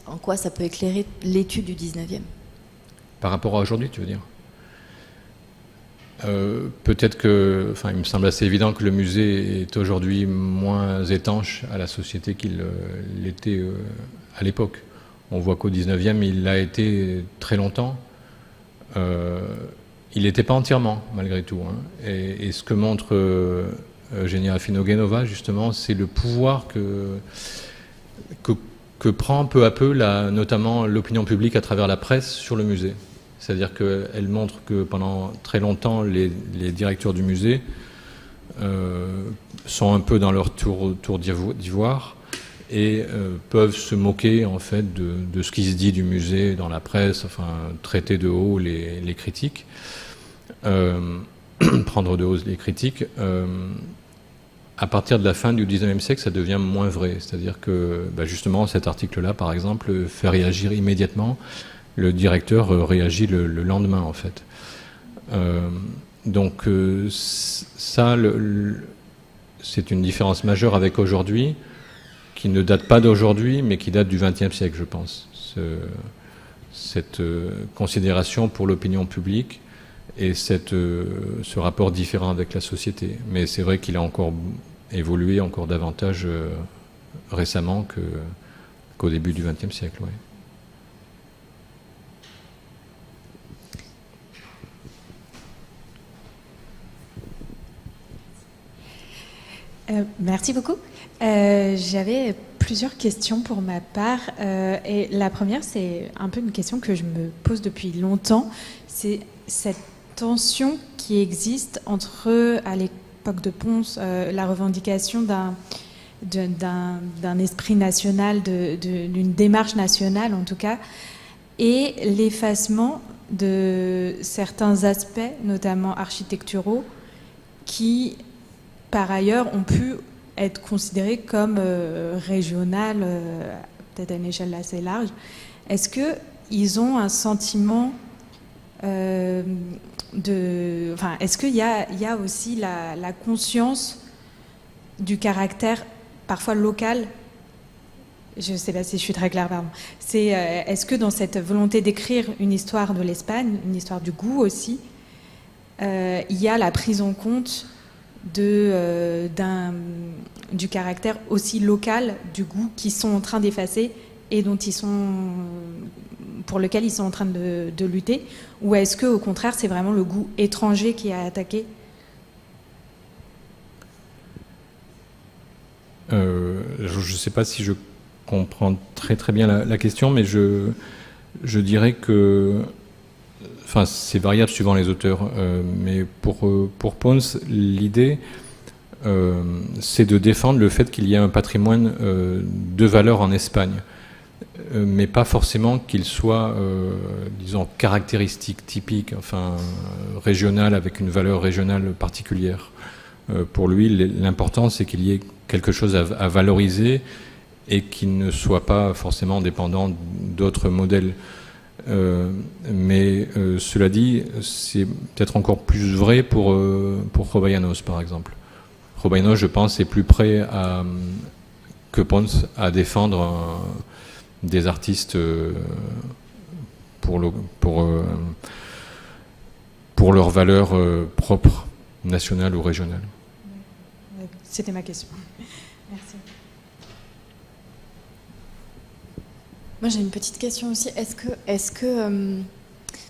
en quoi ça peut éclairer l'étude du 19e? Par rapport à aujourd'hui, tu veux dire? Peut-être que, enfin, il me semble assez évident que le musée est aujourd'hui moins étanche à la société qu'il l'était à l'époque. On voit qu'au 19e, il l'a été très longtemps. Il n'était pas entièrement, malgré tout. Hein. Et ce que montre Eugenia Finogenova, justement, c'est le pouvoir que prend peu à peu, notamment l'opinion publique à travers la presse sur le musée. C'est-à-dire qu'elle montre que pendant très longtemps, les directeurs du musée sont un peu dans leur tour d'ivoire et peuvent se moquer en fait de ce qui se dit du musée dans la presse, enfin traiter de haut les critiques, prendre de haut les critiques. À partir de la fin du XIXe siècle, ça devient moins vrai. C'est-à-dire que justement cet article-là, par exemple, fait réagir immédiatement. Le directeur réagit le lendemain, en fait. Donc ça, c'est une différence majeure avec aujourd'hui, qui ne date pas d'aujourd'hui, mais qui date du XXe siècle, je pense. Cette considération pour l'opinion publique et ce rapport différent avec la société. Mais c'est vrai qu'il a encore évolué encore davantage récemment qu'au début du XXe siècle. Ouais. Merci beaucoup. J'avais plusieurs questions pour ma part. Et la première, c'est un peu une question que je me pose depuis longtemps. C'est cette tension qui existe entre, à l'époque de Pons, la revendication d'un esprit national, d'une démarche nationale en tout cas, et l'effacement de certains aspects, notamment architecturaux, qui par ailleurs ont pu être considérés comme régionales, peut-être à une échelle assez large. Est-ce qu'ils ont un sentiment est-ce qu'il y a aussi la conscience du caractère parfois local? Je ne sais pas si je suis très claire, pardon. Est-ce que dans cette volonté d'écrire une histoire de l'Espagne, une histoire du goût aussi, il y a la prise en compte du caractère aussi local du goût qu'ils sont en train d'effacer et pour lequel ils sont en train de lutter, ou est-ce que au contraire c'est vraiment le goût étranger qui est attaqué? Je ne sais pas si je comprends très très bien la question, mais je dirais que, enfin, c'est variable suivant les auteurs, mais pour Pons, l'idée, c'est de défendre le fait qu'il y ait un patrimoine de valeur en Espagne, mais pas forcément qu'il soit, disons, caractéristique, typique, enfin, régional, avec une valeur régionale particulière. Pour lui, l'important, c'est qu'il y ait quelque chose à valoriser et qui ne soit pas forcément dépendant d'autres modèles. Mais cela dit, c'est peut-être encore plus vrai pour Jovellanos, par exemple. Jovellanos, je pense, est plus prêt que Pons à défendre des artistes pour leur valeur propre, nationale ou régionale. C'était ma question. Merci. Moi, j'ai une petite question aussi. Est-ce que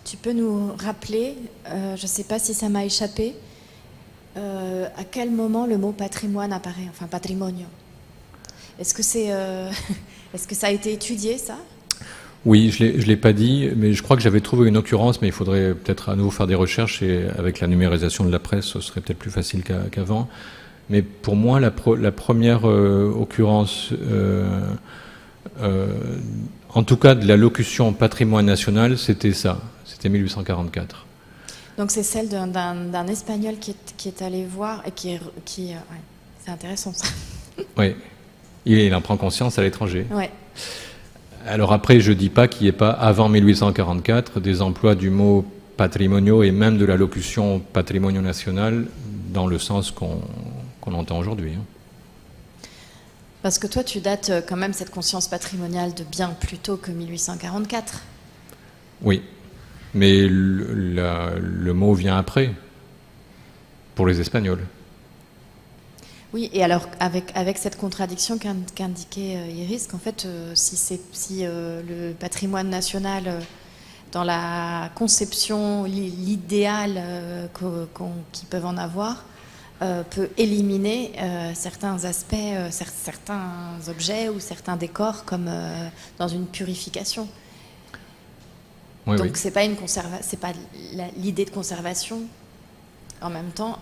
tu peux nous rappeler, je ne sais pas si ça m'a échappé, À quel moment le mot patrimoine apparaît, enfin patrimonio? Est-ce que est-ce que ça a été étudié, ça? Oui, je l'ai pas dit, mais je crois que j'avais trouvé une occurrence, mais il faudrait peut-être à nouveau faire des recherches, et avec la numérisation de la presse, ce serait peut-être plus facile qu'avant. Mais pour moi, la première occurrence, en tout cas de la locution patrimoine national, c'était ça, c'était 1844. Donc c'est celle d'un Espagnol qui est allé voir et ouais, c'est intéressant ça. Oui, il en prend conscience à l'étranger. Ouais. Alors après, je ne dis pas qu'il n'y ait pas, avant 1844, des emplois du mot patrimonio et même de la locution patrimonio national dans le sens qu'on entend aujourd'hui. Parce que toi, tu dates quand même cette conscience patrimoniale de bien plus tôt que 1844. Oui, mais le mot vient après, pour les Espagnols. Oui, et alors avec cette contradiction qu'indiquait Iris, qu'en fait, si le patrimoine national, dans la conception, l'idéal qu'ils peuvent en avoir, peut éliminer certains aspects, certains objets ou certains décors, comme dans une purification. Oui, donc oui. c'est pas l'idée de conservation. En même temps,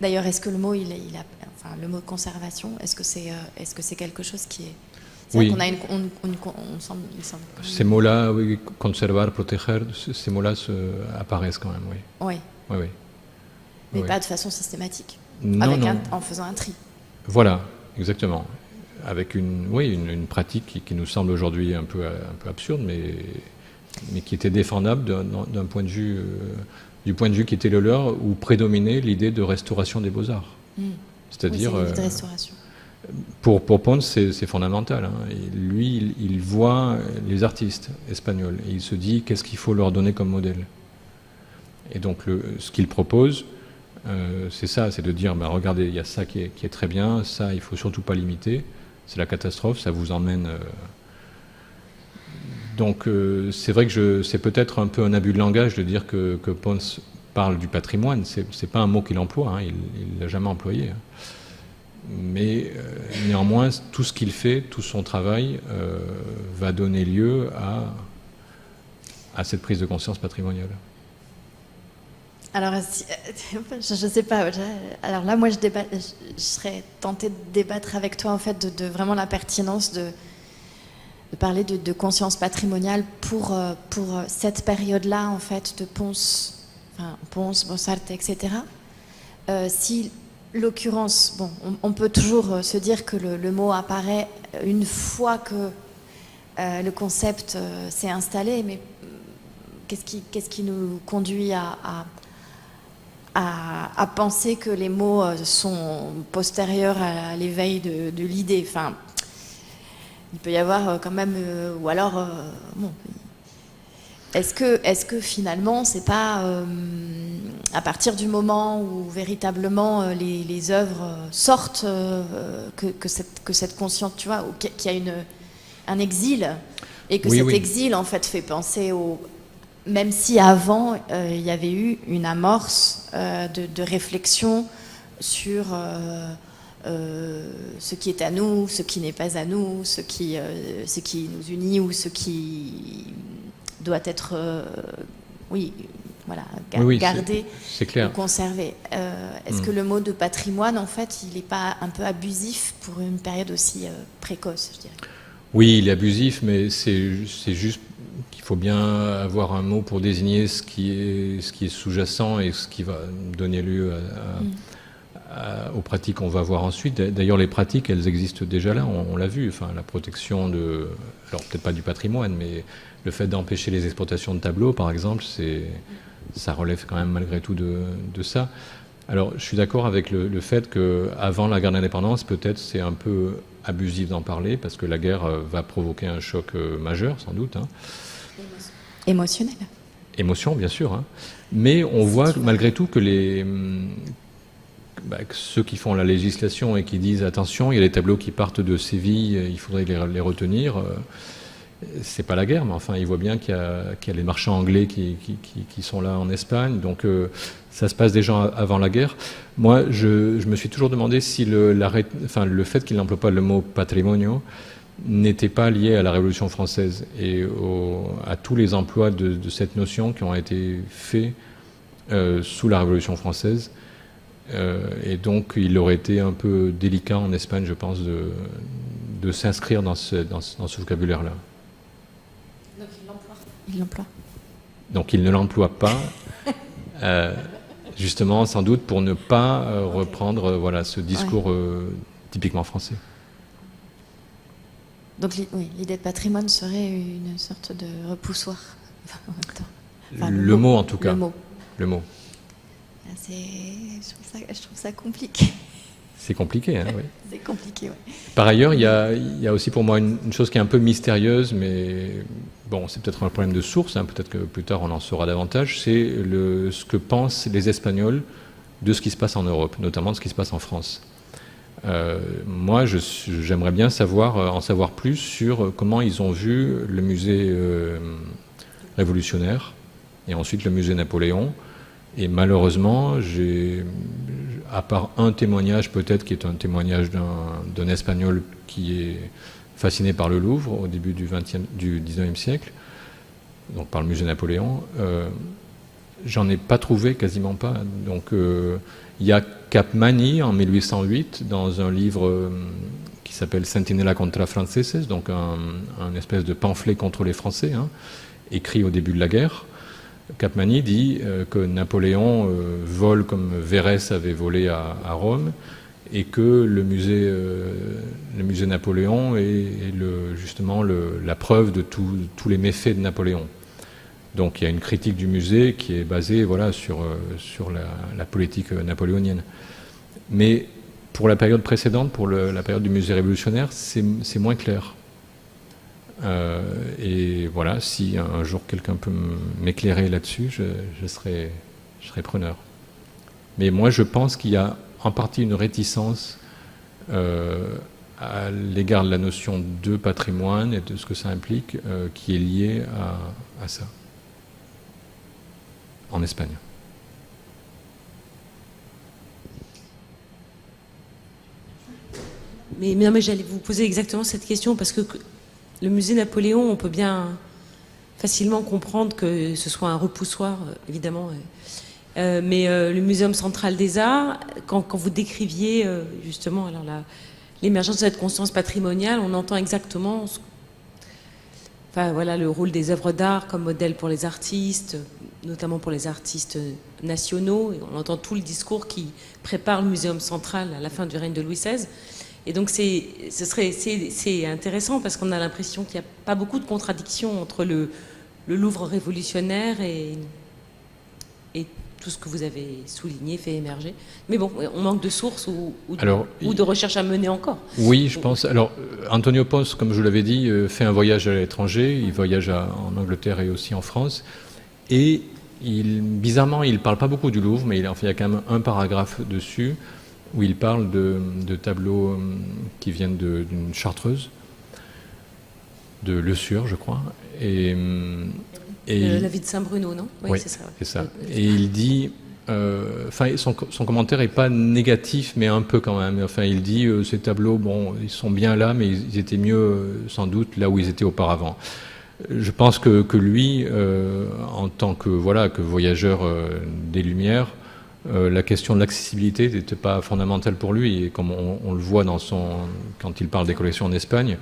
d'ailleurs, est-ce que le mot le mot conservation, est-ce que c'est quelque chose qui est... C'est Oui. vrai qu'on a il semble Ces mots-là, oui, conservar, protéger, ces mots-là apparaissent quand même, oui. Oui. Oui, oui. Mais Oui. pas de façon systématique. Non, En faisant un tri. Voilà, exactement. Avec une pratique qui nous semble aujourd'hui un peu absurde, mais qui était défendable d'un point de vue, du point de vue qui était le leur, où prédominait l'idée de restauration des beaux-arts. C'est-à-dire, oui, c'est l'idée de restauration. Pour Pons, c'est fondamental. Hein. Et lui, il voit les artistes espagnols et il se dit qu'est-ce qu'il faut leur donner comme modèle. Et donc, ce qu'il propose, c'est ça, c'est de dire, regardez, il y a ça qui est très bien, ça, il ne faut surtout pas limiter, c'est la catastrophe, ça vous emmène... Donc, c'est vrai que c'est peut-être un peu un abus de langage de dire que Pons parle du patrimoine, c'est pas un mot qu'il emploie, hein, il ne l'a jamais employé. Hein. Mais néanmoins, tout ce qu'il fait, tout son travail, va donner lieu à cette prise de conscience patrimoniale. Alors, je ne sais pas. Alors là, moi, je serais tentée de débattre avec toi, en fait, de vraiment la pertinence de parler de conscience patrimoniale pour cette période-là, en fait, de Pons, Bonsarte, etc. Si l'occurrence, on peut toujours se dire que le mot apparaît une fois que le concept s'est installé, mais qu'est-ce qui nous conduit à penser que les mots sont postérieurs à l'éveil de l'idée. Enfin, il peut y avoir quand même... ou alors... Est-ce que finalement, c'est pas à partir du moment où véritablement les œuvres sortent que cette conscience, tu vois, qu'il y a un exil, et que cet exil, en fait, fait penser au... Même si avant, il y avait eu une amorce de réflexion sur ce qui est à nous, ce qui n'est pas à nous, ce qui nous unit ou ce qui doit être gardé ou conservé. Est-ce que le mot de patrimoine, en fait, il n'est pas un peu abusif pour une période aussi précoce, je dirais? Oui, il est abusif, mais c'est juste qu'il faut bien avoir un mot pour désigner ce qui est sous-jacent et ce qui va donner lieu aux pratiques qu'on va voir ensuite. D'ailleurs, les pratiques, elles existent déjà là, on l'a vu. Enfin, la protection alors peut-être pas du patrimoine, mais le fait d'empêcher les exploitations de tableaux, par exemple, ça relève quand même malgré tout de ça. Alors, je suis d'accord avec le fait qu'avant la guerre d'indépendance, peut-être c'est un peu abusif d'en parler, parce que la guerre va provoquer un choc majeur, sans doute. Hein. Émotionnel. Émotion, bien sûr. Hein. Mais on voit malgré tout que ceux qui font la législation et qui disent attention, il y a des tableaux qui partent de Séville, il faudrait les retenir. c'est pas la guerre, mais enfin, il voit bien qu'il y a les marchands anglais qui sont là en Espagne, donc ça se passe déjà avant la guerre. Moi, je me suis toujours demandé si le fait qu'il n'emploie pas le mot patrimonio n'était pas lié à la Révolution française et à tous les emplois de cette notion qui ont été faits sous la Révolution française. Et donc, il aurait été un peu délicat en Espagne, je pense, de s'inscrire dans ce vocabulaire-là. Donc, il l'emploie. Donc, il ne l'emploie pas, justement, sans doute, pour ne pas reprendre voilà, ce discours typiquement français. Donc, l'idée de patrimoine serait une sorte de repoussoir en même temps. Enfin, le mot, en tout cas. Le mot. Je trouve ça compliqué. C'est compliqué, hein, oui. C'est compliqué, oui. Par ailleurs, il y a aussi pour moi une chose qui est un peu mystérieuse, mais bon, c'est peut-être un problème de source, hein, peut-être que plus tard on en saura davantage, c'est ce que pensent les Espagnols de ce qui se passe en Europe, notamment de ce qui se passe en France. Moi, j'aimerais bien en savoir plus sur comment ils ont vu le musée révolutionnaire et ensuite le musée Napoléon. Et malheureusement, à part un témoignage peut-être, qui est un témoignage d'un Espagnol qui est fasciné par le Louvre au début du 19e siècle, donc par le musée Napoléon, j'en ai pas trouvé, quasiment pas. Donc il y a Capmany en 1808 dans un livre qui s'appelle Centinela contra franceses, donc un espèce de pamphlet contre les Français, hein, écrit au début de la guerre. Capmany dit que Napoléon vole comme Verres avait volé à Rome et que le musée Napoléon est justement la preuve de tous les méfaits de Napoléon. Donc il y a une critique du musée qui est basée voilà, sur la politique napoléonienne. Mais pour la période précédente, pour la période du musée révolutionnaire, c'est moins clair. Et voilà, si un jour quelqu'un peut m'éclairer là-dessus, je serai preneur. Mais moi, je pense qu'il y a en partie une réticence à l'égard de la notion de patrimoine et de ce que ça implique, qui est liée à ça, en Espagne. Mais non, mais j'allais vous poser exactement cette question, parce que le musée Napoléon, on peut bien facilement comprendre que ce soit un repoussoir, évidemment. Mais le Muséum central des arts, quand vous décriviez justement alors l'émergence de cette conscience patrimoniale, on entend exactement voilà, le rôle des œuvres d'art comme modèle pour les artistes, notamment pour les artistes nationaux. Et on entend tout le discours qui prépare le Muséum central à la fin du règne de Louis XVI. Et donc c'est intéressant parce qu'on a l'impression qu'il n'y a pas beaucoup de contradictions entre le Louvre révolutionnaire et tout ce que vous avez souligné, fait émerger. Mais bon, on manque de sources ou de recherches à mener encore. Oui, je pense. Alors, Antonio Pons, comme je vous l'avais dit, fait un voyage à l'étranger. Il voyage en Angleterre et aussi en France. Et bizarrement, il ne parle pas beaucoup du Louvre, mais il y a quand même un paragraphe dessus où il parle de tableaux qui viennent d'une chartreuse, de Le Sur, je crois. Et la vie de Saint-Bruno, non? Oui, c'est ça. Ouais. C'est ça. Et il dit... son commentaire n'est pas négatif, mais un peu quand même. Enfin, il dit ces tableaux, bon, ils sont bien là, mais ils étaient mieux, sans doute, là où ils étaient auparavant. Je pense que lui, en tant que voyageur des Lumières, la question de l'accessibilité n'était pas fondamentale pour lui. Et comme on le voit quand il parle des collections en Espagne,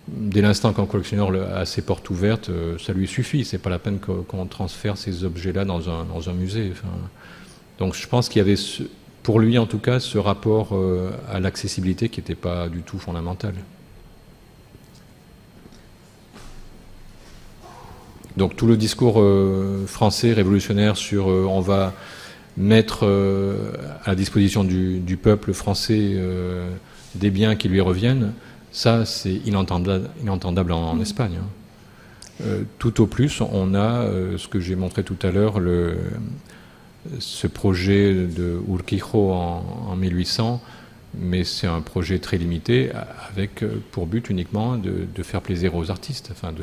dès l'instant qu'un collectionneur a ses portes ouvertes, ça lui suffit. C'est pas la peine qu'on transfère ces objets-là dans un musée. Enfin, donc je pense qu'il y avait, pour lui en tout cas, ce rapport à l'accessibilité qui n'était pas du tout fondamental. Donc tout le discours français révolutionnaire sur on va mettre à la disposition du peuple français des biens qui lui reviennent, ça c'est inentendable en Espagne. Tout au plus, on a ce que j'ai montré tout à l'heure, ce projet de Urquijo en 1800 mais c'est un projet très limité avec pour but uniquement de faire plaisir aux artistes. Enfin,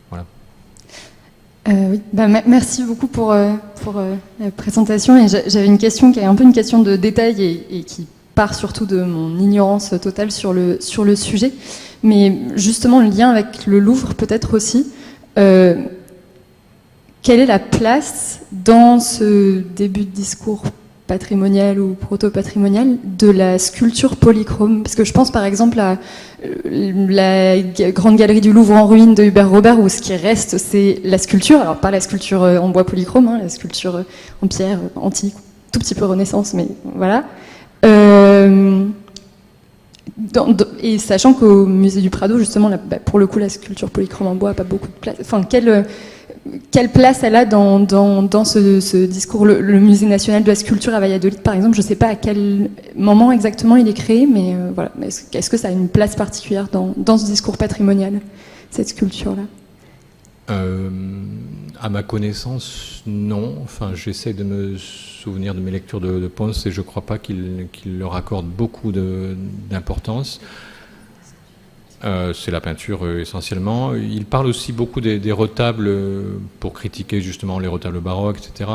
voilà. Oui, merci beaucoup pour la présentation. Et j'avais une question qui est un peu une question de détail et qui part surtout de mon ignorance totale sur le sujet. Mais justement, le lien avec le Louvre peut-être aussi. Quelle est la place dans ce début de discours patrimonial ou proto-patrimonial de la sculpture polychrome? Parce que je pense par exemple à la grande galerie du Louvre en ruine de Hubert Robert, où ce qui reste c'est la sculpture, alors pas la sculpture en bois polychrome, hein, la sculpture en pierre antique, tout petit peu Renaissance, mais voilà. Et sachant qu'au musée du Prado, justement, pour le coup, la sculpture polychrome en bois n'a pas beaucoup de place. Enfin, quelle place elle a dans ce discours, le musée national de la sculpture à Valladolid, par exemple? Je ne sais pas à quel moment exactement il est créé, mais voilà. Est-ce que ça a une place particulière dans ce discours patrimonial, cette sculpture-là? À ma connaissance, non. Enfin, j'essaie de me souvenir de mes lectures de Pons et je ne crois pas qu'il leur accorde beaucoup d'importance. C'est la peinture essentiellement. Il parle aussi beaucoup des retables pour critiquer justement les retables baroques, etc.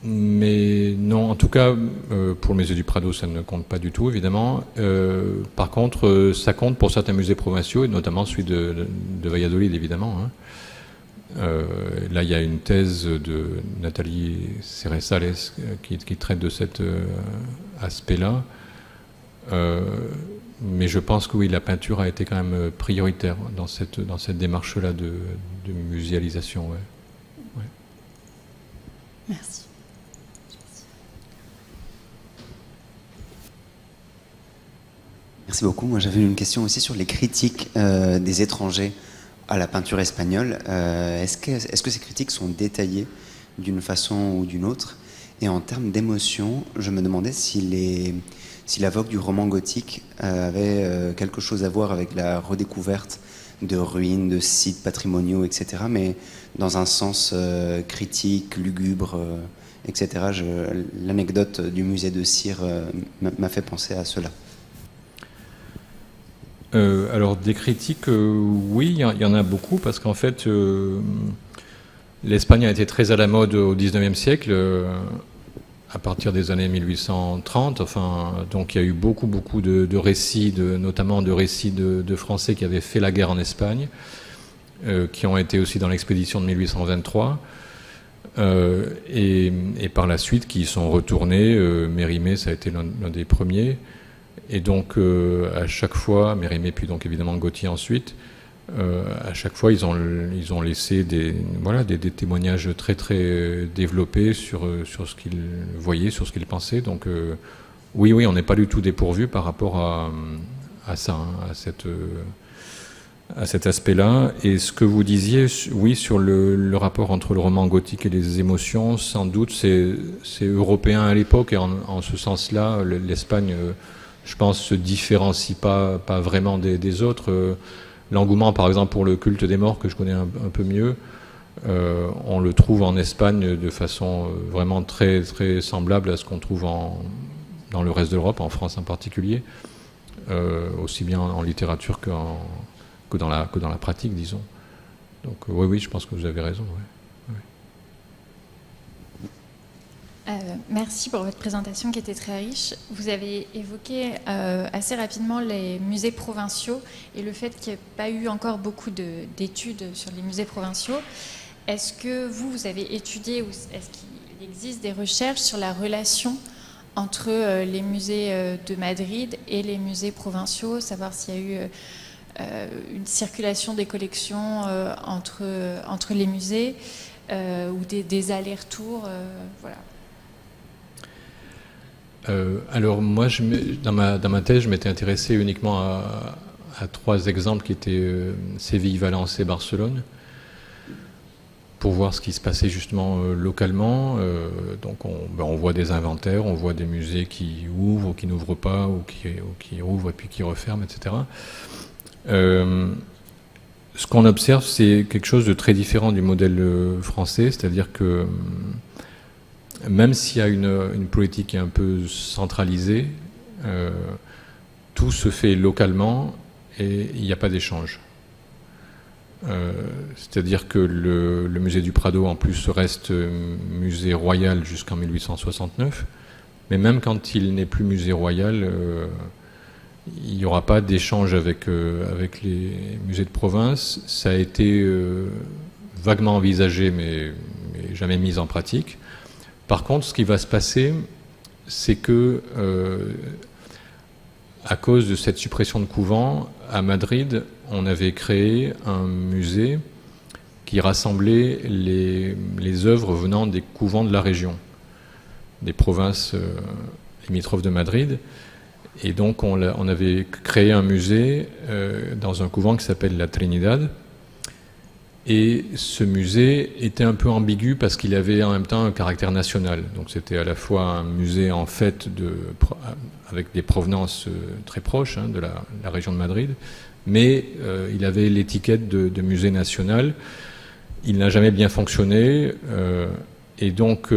Mais non, en tout cas, pour le musée du Prado, ça ne compte pas du tout, évidemment. Par contre, ça compte pour certains musées provinciaux, et notamment celui de Valladolid, évidemment. Hein. Là, il y a une thèse de Nathalie Cerezales qui traite de cet aspect-là. Mais je pense que oui, la peinture a été quand même prioritaire dans cette démarche-là de muséalisation. Ouais. Ouais. Merci. Merci beaucoup. Moi, j'avais une question aussi sur les critiques des étrangers à la peinture espagnole. Est-ce que ces critiques sont détaillées d'une façon ou d'une autre? Et en termes d'émotion, je me demandais si la vogue du roman gothique avait quelque chose à voir avec la redécouverte de ruines, de sites patrimoniaux, etc., mais dans un sens critique, lugubre, etc. L'anecdote du musée de Cire m'a fait penser à cela. Alors des critiques, oui, il y en a beaucoup, parce qu'en fait, l'Espagne a été très à la mode au XIXe siècle, à partir des années 1830. Enfin, donc il y a eu beaucoup de récits, notamment de récits de Français qui avaient fait la guerre en Espagne, qui ont été aussi dans l'expédition de 1823, et par la suite qui y sont retournés. Mérimée, ça a été l'un des premiers. Et donc, à chaque fois, Mérimée, puis donc évidemment Gautier ensuite, à chaque fois, ils ont laissé des témoignages très très développés sur ce qu'ils voyaient, sur ce qu'ils pensaient. Donc, oui, on n'est pas du tout dépourvu par rapport à ça, hein, à cet aspect-là. Et ce que vous disiez, oui, sur le rapport entre le roman gothique et les émotions, sans doute, c'est européen à l'époque, et en ce sens-là, l'Espagne, je pense, se différencie pas vraiment des autres. L'engouement, par exemple, pour le culte des morts, que je connais un peu mieux, on le trouve en Espagne de façon vraiment très, très semblable à ce qu'on trouve dans le reste de l'Europe, en France en particulier, aussi bien en littérature que dans la pratique, disons. Donc oui, je pense que vous avez raison. Ouais. Merci pour votre présentation qui était très riche. Vous avez évoqué assez rapidement les musées provinciaux et le fait qu'il n'y ait pas eu encore beaucoup d'études sur les musées provinciaux. Est-ce que vous avez étudié, ou est-ce qu'il existe des recherches sur la relation entre les musées de Madrid et les musées provinciaux, savoir s'il y a eu une circulation des collections entre les musées ou des allers-retours, voilà. Alors moi, dans ma thèse, je m'étais intéressé uniquement à 3 exemples qui étaient Séville, Valence et Barcelone, pour voir ce qui se passait justement localement. Donc on voit des inventaires, on voit des musées qui ouvrent ou qui n'ouvrent pas, ou qui ouvrent et puis qui referment, etc. Ce qu'on observe, c'est quelque chose de très différent du modèle français, c'est-à-dire que même s'il y a une politique qui est un peu centralisée, tout se fait localement et il n'y a pas d'échange. C'est-à-dire que le musée du Prado, en plus, reste musée royal jusqu'en 1869, mais même quand il n'est plus musée royal, il n'y aura pas d'échange avec les musées de province. Ça a été vaguement envisagé, mais jamais mis en pratique. Par contre, ce qui va se passer, c'est que, à cause de cette suppression de couvents, à Madrid, on avait créé un musée qui rassemblait les œuvres venant des couvents de la région, des provinces limitrophes de Madrid. Et donc on avait créé un musée dans un couvent qui s'appelle la Trinidad. Et ce musée était un peu ambigu parce qu'il avait en même temps un caractère national. Donc c'était à la fois un musée en fait avec des provenances très proches de la région de Madrid, mais il avait l'étiquette de musée national. Il n'a jamais bien fonctionné. Et donc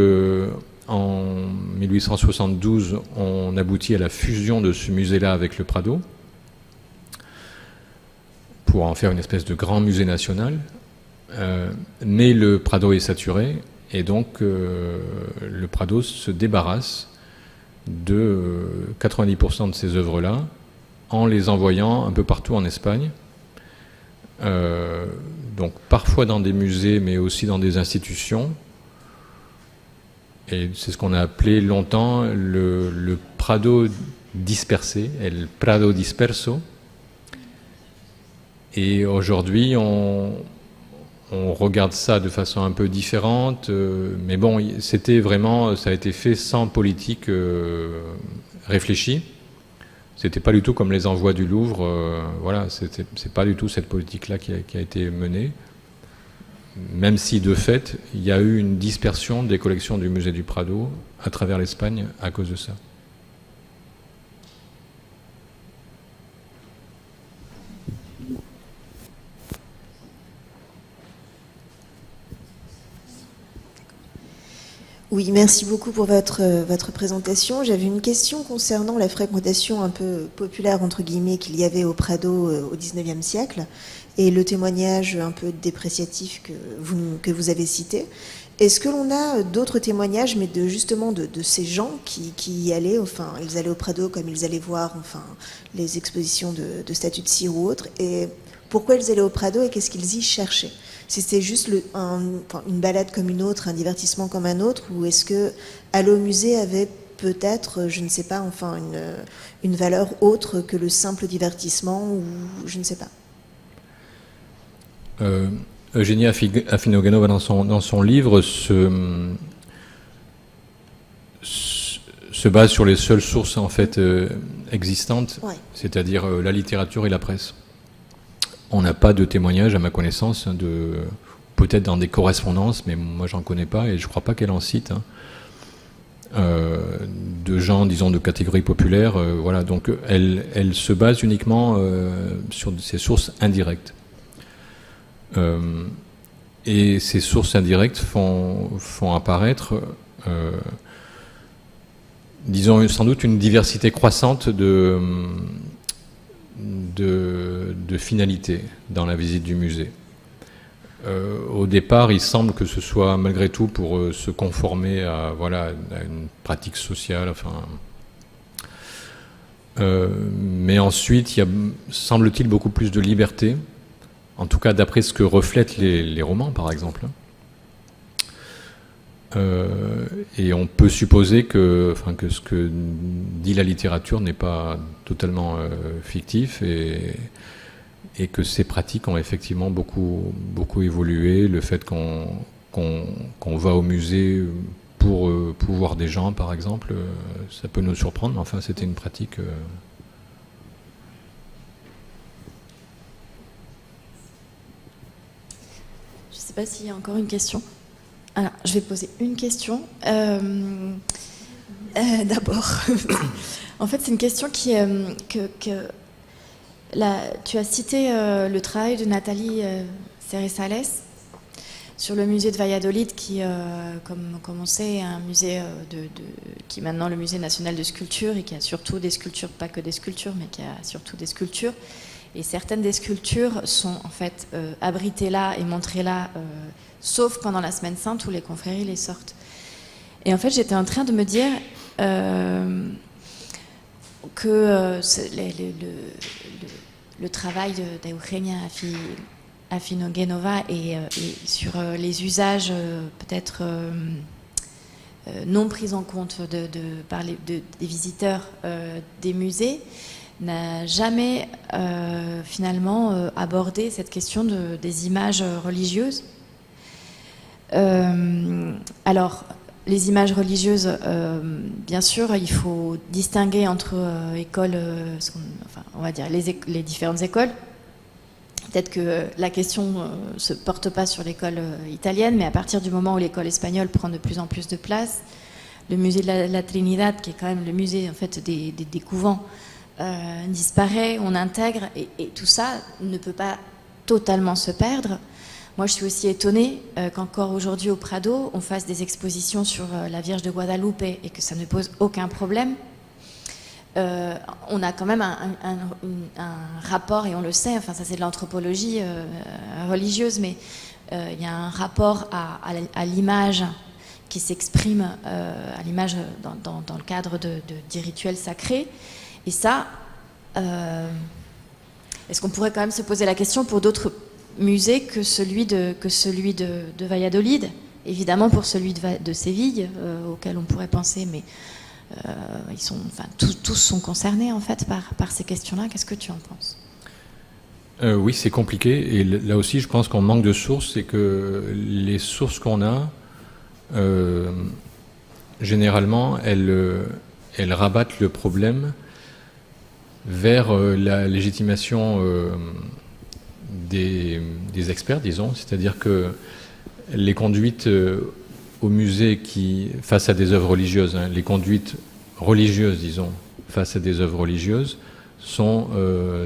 en 1872, on aboutit à la fusion de ce musée-là avec le Prado pour en faire une espèce de grand musée national. Mais le Prado est saturé et donc le Prado se débarrasse de 90% de ces œuvres-là en les envoyant un peu partout en Espagne. Donc parfois dans des musées mais aussi dans des institutions. Et c'est ce qu'on a appelé longtemps le Prado dispersé, el Prado disperso. Et aujourd'hui on regarde ça de façon un peu différente, mais bon, c'était vraiment, ça a été fait sans politique réfléchie. C'était pas du tout comme les envois du Louvre, voilà, c'est pas du tout cette politique-là qui a été menée. Même si, de fait, il y a eu une dispersion des collections du musée du Prado à travers l'Espagne à cause de ça. Oui, merci beaucoup pour votre présentation. J'avais une question concernant la fréquentation un peu populaire, entre guillemets, qu'il y avait au Prado au XIXe siècle et le témoignage un peu dépréciatif que vous avez cité. Est-ce que l'on a d'autres témoignages, mais justement de ces gens qui y allaient, enfin, ils allaient au Prado comme ils allaient voir enfin, les expositions de statues de cire ou autres, et pourquoi ils allaient au Prado et qu'est-ce qu'ils y cherchaient? Si c'était juste une balade comme une autre, un divertissement comme un autre, ou est-ce que aller au musée avait peut-être, je ne sais pas, enfin une valeur autre que le simple divertissement, ou je ne sais pas. Eugenia Afinogenova, dans son livre, se base sur les seules sources en fait existantes, ouais. C'est-à-dire la littérature et la presse. On n'a pas de témoignages, à ma connaissance, peut-être dans des correspondances, mais moi j'en connais pas et je crois pas qu'elle en cite, de gens, disons, de catégorie populaire. Voilà, donc elle se base uniquement sur ces sources indirectes. Et ces sources indirectes font apparaître, disons, sans doute une diversité croissante de finalité dans la visite du musée. Au départ, il semble que ce soit malgré tout pour se conformer à une pratique sociale. Enfin, mais ensuite, il y a, semble-t-il, beaucoup plus de liberté, en tout cas d'après ce que reflètent les romans, par exemple. Et on peut supposer que ce que dit la littérature n'est pas totalement fictif et que ces pratiques ont effectivement beaucoup évolué. Le fait qu'on va au musée pour voir des gens, par exemple, ça peut nous surprendre, mais enfin c'était une pratique. Je ne sais pas s'il y a encore une question. Alors, je vais poser une question. D'abord, en fait, c'est une question qui tu as cité le travail de Nathalie Serré-Salès. sur le musée de Valladolid, qui, comme on sait, est un musée qui est maintenant le musée national de sculpture et qui a surtout des sculptures, pas que des sculptures, mais qui a surtout des sculptures. Et certaines des sculptures sont en fait abritées là et montrées là, sauf pendant la Semaine Sainte où les confréries les sortent. Et en fait, j'étais en train de me dire que le travail d'Eugenia Afinogenova et sur les usages peut-être non pris en compte par des visiteurs des musées n'a jamais finalement abordé cette question des images religieuses. Alors, les images religieuses, bien sûr, il faut distinguer entre écoles, on va dire les différentes écoles. Peut-être que la question ne se porte pas sur l'école italienne, mais à partir du moment où l'école espagnole prend de plus en plus de place, le musée de la Trinidad, qui est quand même le musée en fait, des couvents, disparaît, on intègre, et tout ça ne peut pas totalement se perdre. Moi, je suis aussi étonnée qu'encore aujourd'hui au Prado, on fasse des expositions sur la Vierge de Guadalupe et que ça ne pose aucun problème. On a quand même un rapport, et on le sait, enfin ça c'est de l'anthropologie religieuse, mais il y a un rapport à l'image qui s'exprime à l'image dans le cadre des rituels sacrés. Et ça, est-ce qu'on pourrait quand même se poser la question pour d'autres musée que celui de Valladolid, évidemment pour celui de Séville, auquel on pourrait penser, mais ils sont, enfin, tous sont concernés en fait par ces questions-là. Qu'est-ce que tu en penses ? Oui, c'est compliqué, et là aussi je pense qu'on manque de sources, et que les sources qu'on a, généralement, elles rabattent le problème vers la légitimation des experts, disons, c'est-à-dire que les conduites au musée face à des œuvres religieuses, les conduites religieuses, disons, face à des œuvres religieuses, sont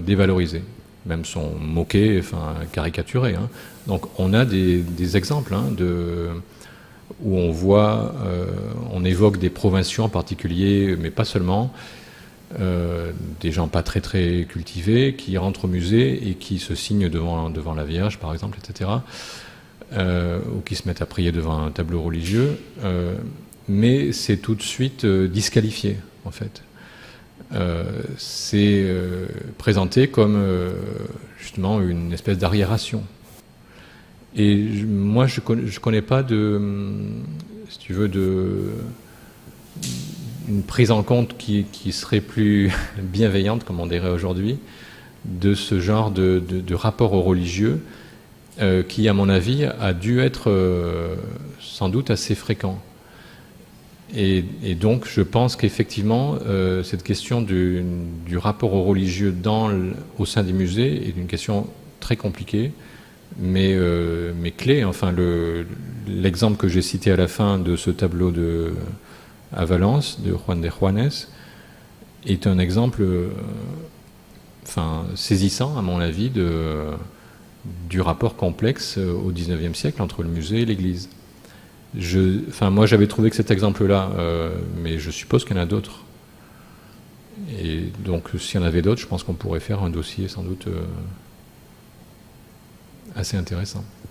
dévalorisées, même sont moquées, enfin caricaturées. Donc on a des exemples où on voit, on évoque des provinciaux en particulier, mais pas seulement, des gens pas très très cultivés qui rentrent au musée et qui se signent devant la Vierge, par exemple, etc., ou qui se mettent à prier devant un tableau religieux, mais c'est tout de suite disqualifié, en fait. C'est présenté comme justement une espèce d'arriération. Et moi, je connais pas si tu veux, une prise en compte qui serait plus bienveillante, comme on dirait aujourd'hui, de ce genre de rapport au religieux, qui, à mon avis, a dû être sans doute assez fréquent. Et donc, je pense qu'effectivement, cette question du rapport au religieux au sein des musées est une question très compliquée, mais clé. Enfin, l'exemple que j'ai cité à la fin de ce tableau à Valence, de Juan de Juanes, est un exemple saisissant, à mon avis, du rapport complexe au XIXe siècle entre le musée et l'Église. Moi, j'avais trouvé que cet exemple-là, mais je suppose qu'il y en a d'autres. Et donc, s'il y en avait d'autres, je pense qu'on pourrait faire un dossier sans doute assez intéressant.